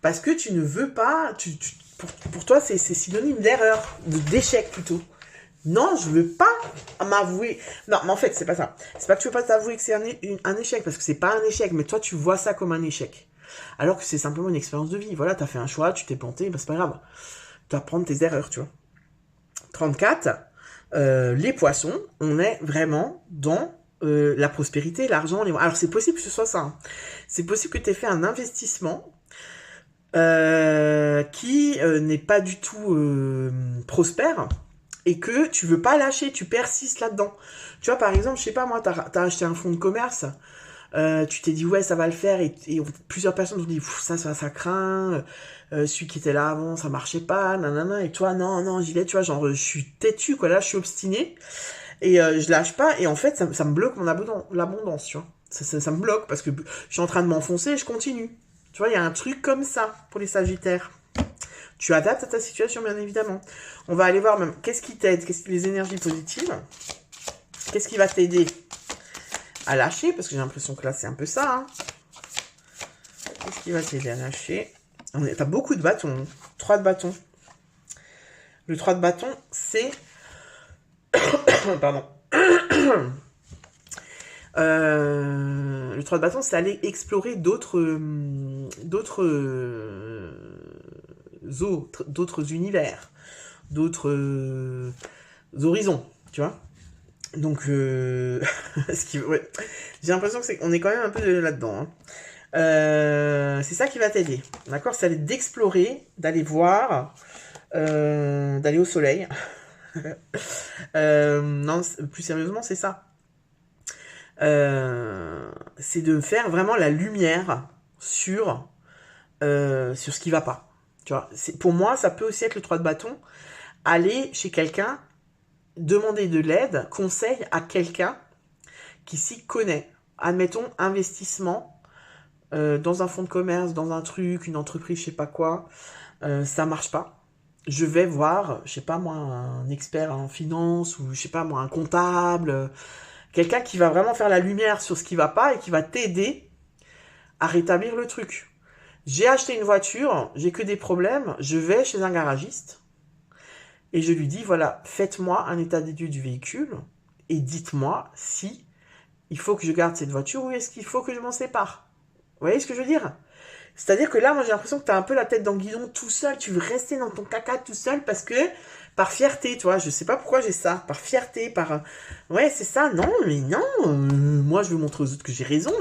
S1: parce que tu ne veux pas, pour toi, c'est synonyme d'erreur, d'échec plutôt. Non, je veux pas m'avouer. Non, mais en fait, c'est pas ça. C'est pas que tu veux pas t'avouer que c'est un échec, parce que c'est pas un échec, mais toi, tu vois ça comme un échec. Alors que c'est simplement une expérience de vie. Voilà, t'as fait un choix, tu t'es planté, bah c'est pas grave. Tu vas prendre tes erreurs, tu vois. 34, les poissons, on est vraiment dans la prospérité, l'argent, les... Alors c'est possible que ce soit ça. Hein. C'est possible que tu aies fait un investissement qui n'est pas du tout prospère et que tu veux pas lâcher, tu persistes là-dedans. Tu vois, par exemple, je sais pas moi, t'as acheté un fonds de commerce, tu t'es dit ouais ça va le faire et plusieurs personnes t'ont dit ça craint, celui qui était là avant ça marchait pas, nanana, et toi non j'y vais, tu vois, genre je suis têtu quoi, là je suis obstiné et je lâche pas et en fait ça me bloque mon l'abondance, tu vois, ça me bloque parce que je suis en train de m'enfoncer et je continue, tu vois, il y a un truc comme ça pour les sagittaires. Tu adaptes à ta situation bien évidemment. On va aller voir même qu'est-ce qui t'aide, qu'est-ce que les énergies positives, qu'est-ce qui va t'aider à lâcher, parce que j'ai l'impression que là c'est un peu ça. Hein. Qu'est-ce qui va t'aider à lâcher? T'as beaucoup de bâtons. 3 de bâtons. Le 3 de bâtons, c'est... Pardon. Le 3 de bâton, c'est aller explorer d'autres univers, d'autres horizons, tu vois. Donc, ouais. J'ai l'impression que on est quand même un peu là-dedans. Hein. C'est ça qui va t'aider, d'accord? C'est d'explorer, d'aller voir, d'aller au soleil. Non, plus sérieusement, c'est ça. C'est de faire vraiment la lumière sur ce qui va pas. Tu vois, pour moi, ça peut aussi être le 3 de bâton. Aller chez quelqu'un, demander de l'aide, conseil à quelqu'un qui s'y connaît. Admettons, investissement dans un fonds de commerce, dans un truc, une entreprise, je sais pas quoi, ça marche pas. Je vais voir, je sais pas moi, un expert en finance ou je sais pas moi, un comptable, quelqu'un qui va vraiment faire la lumière sur ce qui va pas et qui va t'aider à rétablir le truc. J'ai acheté une voiture, j'ai que des problèmes, je vais chez un garagiste et je lui dis voilà, faites-moi un état des lieux du véhicule et dites-moi si il faut que je garde cette voiture ou est-ce qu'il faut que je m'en sépare. Vous voyez ce que je veux dire? C'est-à-dire que là, moi j'ai l'impression que t'as un peu la tête dans le guidon tout seul, tu veux rester dans ton caca tout seul parce que, par fierté, tu vois, je sais pas pourquoi j'ai ça, par fierté, par... Ouais, c'est ça, non, mais non, moi je veux montrer aux autres que j'ai raison,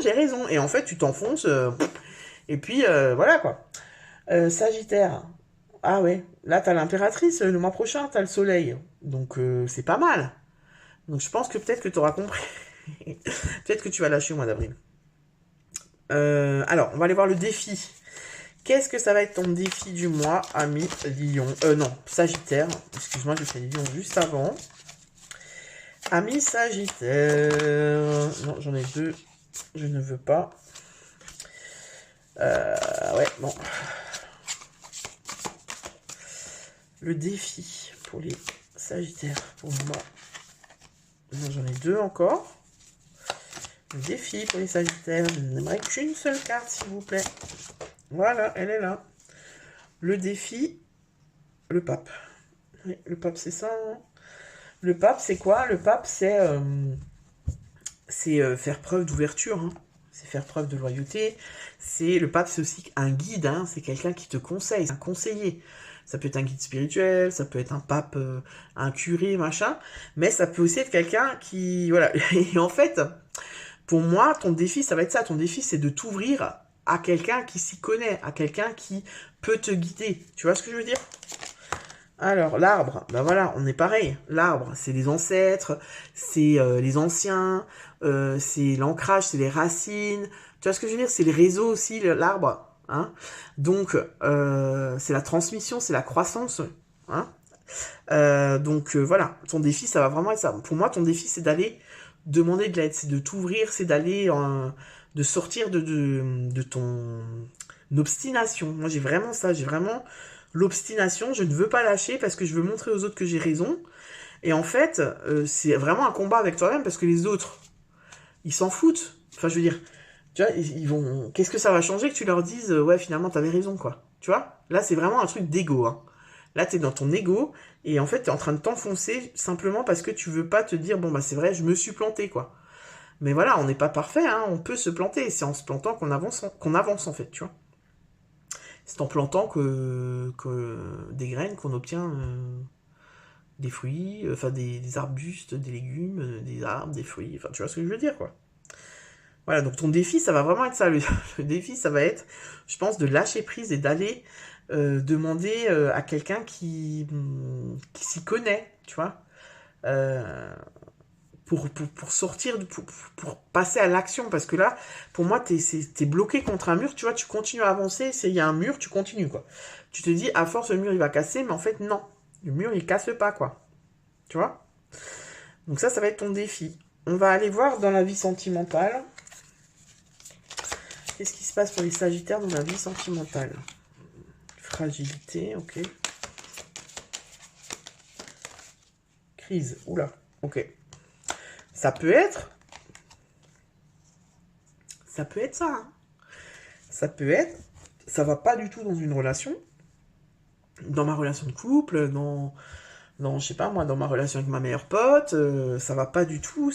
S1: et en fait tu t'enfonces, et puis voilà quoi. Sagittaire, ah ouais, là t'as l'impératrice, le mois prochain t'as le soleil, donc c'est pas mal. Donc je pense que peut-être que t'auras compris, peut-être que tu vas lâcher au mois d'avril. Alors, on va aller voir le défi. Qu'est-ce que ça va être ton défi du mois, ami Lion? Non, Sagittaire. Excuse-moi, j'ai fait Lion juste avant. Ami Sagittaire. Non, j'en ai 2. Je ne veux pas. Ouais, bon. Le défi pour les Sagittaires, pour moi. J'en ai 2 encore. Le défi pour les Sagittaires, je n'aimerais qu'une seule carte, s'il vous plaît. Voilà, elle est là. Le défi, le pape. Oui, le pape, c'est ça. Hein. Le pape, c'est quoi? Le pape, c'est faire preuve d'ouverture. Hein. C'est faire preuve de loyauté. Le pape, c'est aussi un guide. Hein. C'est quelqu'un qui te conseille, un conseiller. Ça peut être un guide spirituel, ça peut être un pape, un curé, machin. Mais ça peut aussi être quelqu'un qui... Voilà. Et en fait, pour moi, ton défi, ça va être ça. Ton défi, c'est de t'ouvrir à quelqu'un qui s'y connaît, à quelqu'un qui peut te guider. Tu vois ce que je veux dire? Alors, l'arbre, ben voilà, on est pareil. L'arbre, c'est les ancêtres, c'est les anciens, c'est l'ancrage, c'est les racines. Tu vois ce que je veux dire? C'est les réseaux aussi, l'arbre. Hein, donc, c'est la transmission, c'est la croissance. Hein, donc, voilà, ton défi, ça va vraiment être ça. Pour moi, ton défi, c'est d'aller demander de l'aide, c'est de t'ouvrir, c'est d'aller, de sortir de ton obstination. Moi, j'ai vraiment ça, j'ai vraiment l'obstination, je ne veux pas lâcher parce que je veux montrer aux autres que j'ai raison. Et en fait, c'est vraiment un combat avec toi-même parce que les autres, ils s'en foutent. Enfin, je veux dire, tu vois, ils vont... Qu'est-ce que ça va changer que tu leur dises, ouais, finalement, t'avais raison, quoi. Tu vois? Là, c'est vraiment un truc d'ego, hein. Là, t'es dans ton ego, et en fait, t'es en train de t'enfoncer simplement parce que tu veux pas te dire, bon, bah, c'est vrai, je me suis planté, quoi. Mais voilà, on n'est pas parfait, hein, on peut se planter, et c'est en se plantant qu'on avance, en fait, tu vois. C'est en plantant que des graines qu'on obtient des fruits, enfin des arbustes, des légumes, des arbres, des fruits, enfin tu vois ce que je veux dire, quoi. Voilà, donc ton défi, ça va vraiment être ça. Le défi, ça va être, je pense, de lâcher prise et d'aller demander à quelqu'un qui s'y connaît, tu vois, pour sortir, pour passer à l'action. Parce que là, pour moi, t'es bloqué contre un mur, tu vois, tu continues à avancer, il y a un mur, tu continues, quoi. Tu te dis, à force, le mur, il va casser, mais en fait, non. Le mur, il casse pas, quoi. Tu vois? Donc ça va être ton défi. On va aller voir dans la vie sentimentale. Qu'est-ce qui se passe pour les Sagittaires dans la vie sentimentale? Fragilité, ok. Crise, oula, ok. Ça peut être ça. Hein. Ça peut être, ça va pas du tout dans une relation. Dans ma relation de couple, je sais pas moi, dans ma relation avec ma meilleure pote, ça va pas du tout,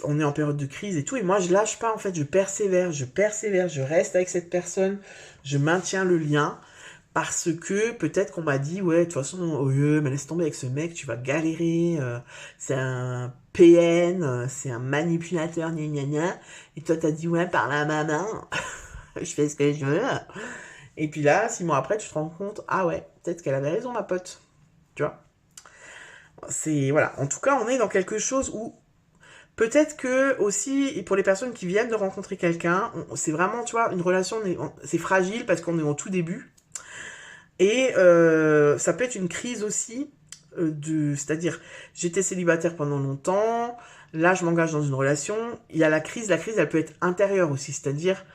S1: on est en période de crise et tout, et moi je lâche pas en fait, je persévère, je reste avec cette personne, je maintiens le lien, parce que peut-être qu'on m'a dit, ouais, de toute façon, oh, mais laisse tomber avec ce mec, tu vas galérer, c'est un PN, c'est un manipulateur, gna gna gna, et toi t'as dit, ouais, par la maman, je fais ce que je veux, et puis là, 6 mois après, tu te rends compte, ah ouais, peut-être qu'elle avait raison, ma pote. Tu vois? Voilà. En tout cas, on est dans quelque chose où peut-être que aussi, pour les personnes qui viennent de rencontrer quelqu'un, c'est vraiment, tu vois, une relation, c'est fragile parce qu'on est au tout début. Et ça peut être une crise aussi, c'est-à-dire, j'étais célibataire pendant longtemps, là je m'engage dans une relation, il y a la crise elle peut être intérieure aussi, c'est-à-dire,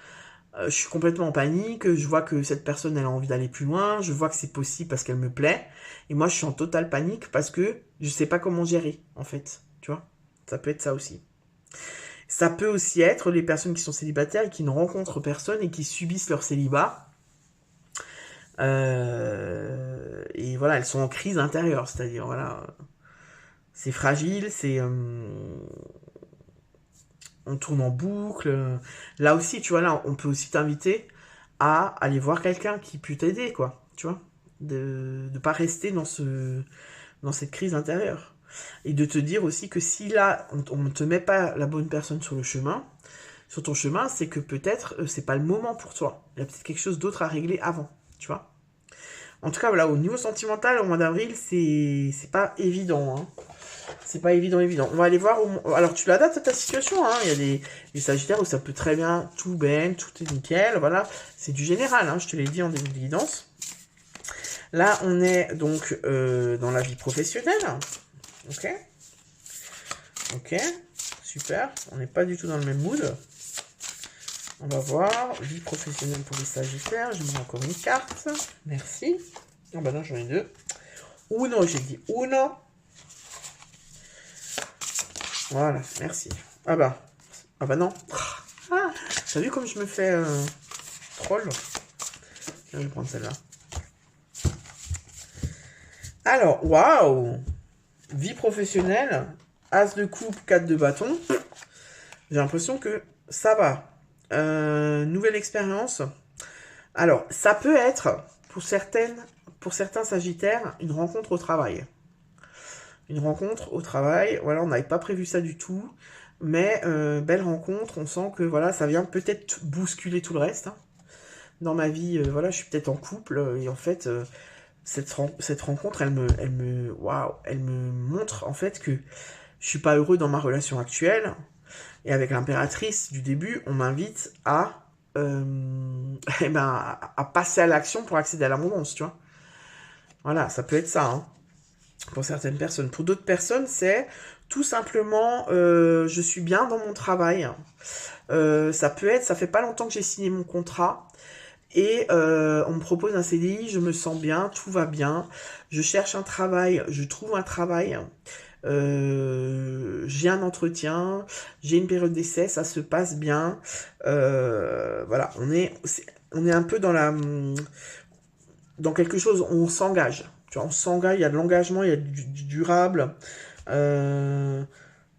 S1: je suis complètement en panique, je vois que cette personne elle a envie d'aller plus loin, je vois que c'est possible parce qu'elle me plaît, et moi je suis en totale panique parce que je sais pas comment gérer en fait, tu vois. Ça peut être ça aussi. Ça peut aussi être les personnes qui sont célibataires et qui ne rencontrent personne et qui subissent leur célibat. Et voilà, elles sont en crise intérieure, c'est-à-dire voilà, c'est fragile, on tourne en boucle. Là aussi, tu vois, là, on peut aussi t'inviter à aller voir quelqu'un qui peut t'aider, quoi. Tu vois, de ne pas rester dans cette crise intérieure. Et de te dire aussi que si là, on ne te met pas la bonne personne sur ton chemin, c'est que peut-être c'est pas le moment pour toi. Il y a peut-être quelque chose d'autre à régler avant, tu vois. En tout cas, voilà, au niveau sentimental, au mois d'avril, c'est pas évident, hein. C'est pas évident. On va aller voir. Alors, tu l'adaptes à ta situation. Hein. Il y a des Sagittaires où ça peut très bien, tout ben, tout est nickel. Voilà, c'est du général. Hein. Je te l'ai dit en début de guidance. Là, on est donc dans la vie professionnelle. Ok. Ok. Super. On n'est pas du tout dans le même mood. On va voir. Vie professionnelle pour les Sagittaires. Je mets encore une carte. Merci. Ah bah non, j'en ai deux. Uno, j'ai dit Uno. Voilà, merci. Ah bah non. Ah, t'as vu comme je me fais troll? Je vais prendre celle-là. Alors, waouh! Vie professionnelle, As de coupe, 4 de bâton. J'ai l'impression que ça va. Nouvelle expérience. Alors, ça peut être, pour certains Sagittaires, une rencontre au travail. Une rencontre au travail, voilà, on n'avait pas prévu ça du tout. Mais belle rencontre, on sent que voilà, ça vient peut-être bousculer tout le reste. Hein. Dans ma vie, voilà, je suis peut-être en couple, et en fait... cette rencontre, elle me montre en fait que je suis pas heureux dans ma relation actuelle. Et avec l'impératrice du début, on m'invite à, à passer à l'action pour accéder à l'abondance, tu vois. Voilà, ça peut être ça, hein, pour certaines personnes. Pour d'autres personnes, c'est tout simplement, je suis bien dans mon travail. Ça peut être, ça fait pas longtemps que j'ai signé mon contrat. Et on me propose un CDI, je me sens bien, tout va bien. Je cherche un travail, je trouve un travail. J'ai un entretien, j'ai une période d'essai, ça se passe bien. Voilà, on est un peu dans quelque chose, on s'engage. Tu vois, on s'engage, il y a de l'engagement, il y a du durable. Il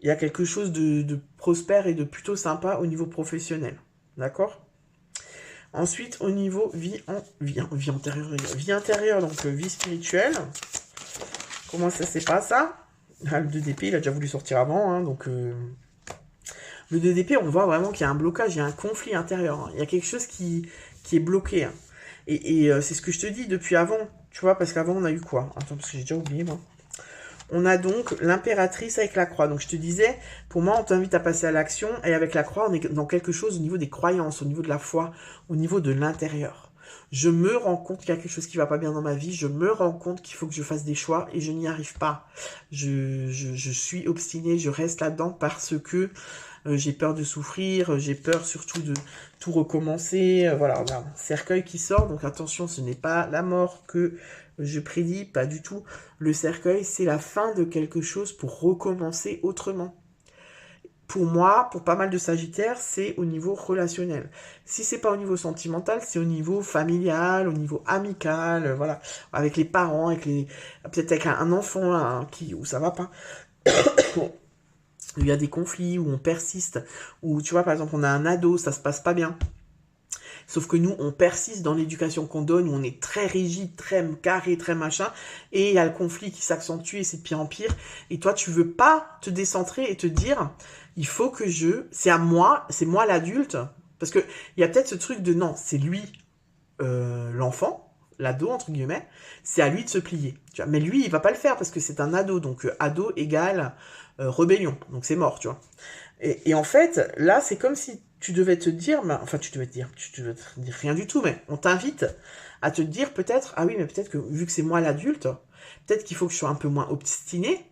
S1: y a quelque chose de prospère et de plutôt sympa au niveau professionnel. D'accord ? Ensuite, au niveau vie intérieure, donc vie spirituelle. Comment ça se passe, ça? Le 2 d'épée, il a déjà voulu sortir avant, hein, donc... Le 2 d'épée, on voit vraiment qu'il y a un blocage, il y a un conflit intérieur. Hein. Il y a quelque chose qui est bloqué. Hein. Et c'est ce que je te dis depuis avant, tu vois, parce qu'avant, on a eu quoi? Attends, parce que j'ai déjà oublié, moi. On a donc l'impératrice avec la croix. Donc je te disais, pour moi, on t'invite à passer à l'action. Et avec la croix, on est dans quelque chose au niveau des croyances, au niveau de la foi, au niveau de l'intérieur. Je me rends compte qu'il y a quelque chose qui va pas bien dans ma vie. Je me rends compte qu'il faut que je fasse des choix et je n'y arrive pas. Je suis obstinée, je reste là-dedans parce que j'ai peur de souffrir, j'ai peur surtout de tout recommencer. Voilà, regarde, cercueil qui sort. Donc attention, ce n'est pas la mort que je prédis, pas du tout. Le cercueil, c'est la fin de quelque chose pour recommencer autrement. Pour moi, pour pas mal de Sagittaires, c'est au niveau relationnel. Si c'est pas au niveau sentimental, c'est au niveau familial, au niveau amical, voilà, avec les parents, peut-être avec un enfant hein, où ça va pas. Il y a des conflits, où on persiste, où tu vois, par exemple, on a un ado, ça se passe pas bien. Sauf que nous, on persiste dans l'éducation qu'on donne, où on est très rigide, très carré, très machin, et il y a le conflit qui s'accentue, et c'est de pire en pire, et toi, tu veux pas te décentrer et te dire, il faut que c'est moi l'adulte, parce que il y a peut-être ce truc de, non, c'est lui, l'enfant, l'ado, entre guillemets, c'est à lui de se plier, tu vois. Mais lui, il va pas le faire, parce que c'est un ado, donc ado égale rébellion, donc c'est mort, tu vois. Et en fait, là, c'est comme si tu devais te dire, tu devais te dire rien du tout, mais on t'invite à te dire peut-être, ah oui, mais peut-être que vu que c'est moi l'adulte, peut-être qu'il faut que je sois un peu moins obstiné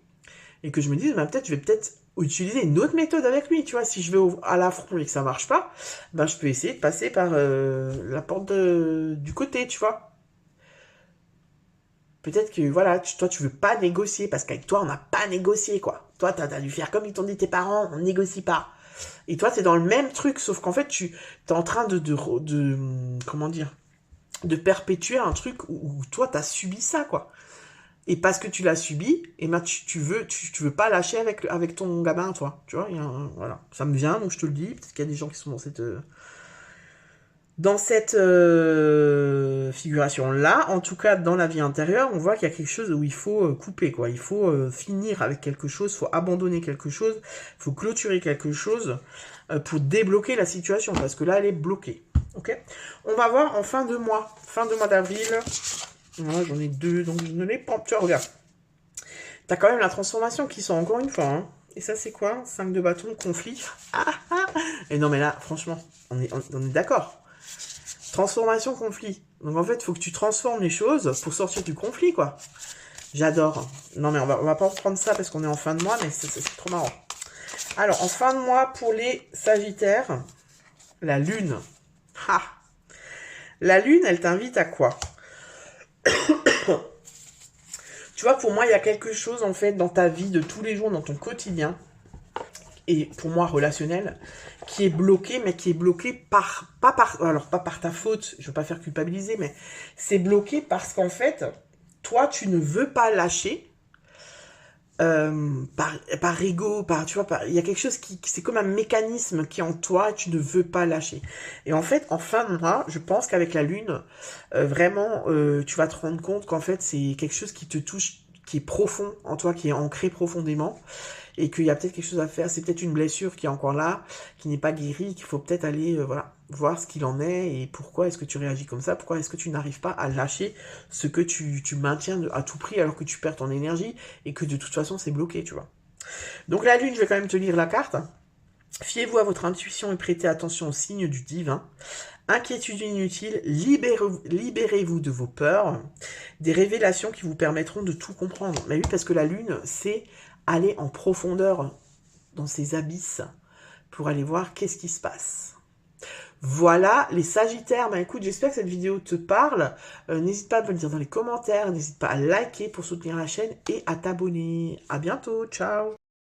S1: et que je me dise, peut-être je vais peut-être utiliser une autre méthode avec lui, tu vois, si je vais à l'affront et que ça marche pas, je peux essayer de passer par la porte du côté, tu vois. Peut-être que, voilà, toi, tu veux pas négocier, parce qu'avec toi, on n'a pas négocié, quoi. Toi, t'as dû faire comme ils t'ont dit tes parents, on négocie pas. Et toi, t'es dans le même truc, sauf qu'en fait, tu es en train comment dire, de perpétuer un truc où toi, t'as subi ça, quoi. Et parce que tu l'as subi, et tu veux pas lâcher avec ton gamin, toi. Tu vois, voilà. Ça me vient, donc je te le dis. Peut-être qu'il y a des gens qui sont dans cette figuration-là, en tout cas dans la vie intérieure, on voit qu'il y a quelque chose où il faut couper, quoi. Il faut finir avec quelque chose, il faut abandonner quelque chose, il faut clôturer quelque chose pour débloquer la situation, parce que là, elle est bloquée. Ok. On va voir en fin de mois d'avril. Voilà, j'en ai deux, donc je ne les prends. Tu vois, regarde. T'as quand même la transformation qui sort encore une fois. Hein. Et ça, c'est quoi? 5 de bâton, conflit. Et non, mais là, franchement, on est d'accord. Transformation, conflit. Donc en fait, il faut que tu transformes les choses pour sortir du conflit, quoi. J'adore. Non, mais on va pas reprendre ça parce qu'on est en fin de mois, mais c'est trop marrant. Alors, en fin de mois, pour les Sagittaires, La lune. Ha. La lune, elle t'invite à quoi? Tu vois, pour moi, il y a quelque chose, en fait, dans ta vie de tous les jours, dans ton quotidien, et pour moi, relationnel, qui est bloqué, mais qui est bloqué alors pas par ta faute, je veux pas faire culpabiliser, mais c'est bloqué parce qu'en fait, toi, tu ne veux pas lâcher, par ego, tu vois, il y a quelque chose c'est comme un mécanisme qui est en toi et tu ne veux pas lâcher. Et en fait, en fin de mois, je pense qu'avec la lune, vraiment, tu vas te rendre compte qu'en fait, c'est quelque chose qui te touche, qui est profond en toi, qui est ancré profondément et qu'il y a peut-être quelque chose à faire. C'est peut-être une blessure qui est encore là, qui n'est pas guérie, qu'il faut peut-être aller voilà, voir ce qu'il en est et pourquoi est-ce que tu réagis comme ça, pourquoi est-ce que tu n'arrives pas à lâcher ce que tu maintiens à tout prix alors que tu perds ton énergie et que de toute façon c'est bloqué, tu vois. Donc la lune, je vais quand même te lire la carte. Fiez-vous à votre intuition et prêtez attention aux signes du divin. Inquiétude inutile, libérez-vous de vos peurs, des révélations qui vous permettront de tout comprendre. Mais oui, parce que la lune, c'est aller en profondeur dans ces abysses pour aller voir qu'est-ce qui se passe. Voilà, les Sagittaires, bah écoute, j'espère que cette vidéo te parle. N'hésite pas à me le dire dans les commentaires, n'hésite pas à liker pour soutenir la chaîne et à t'abonner. À bientôt, ciao!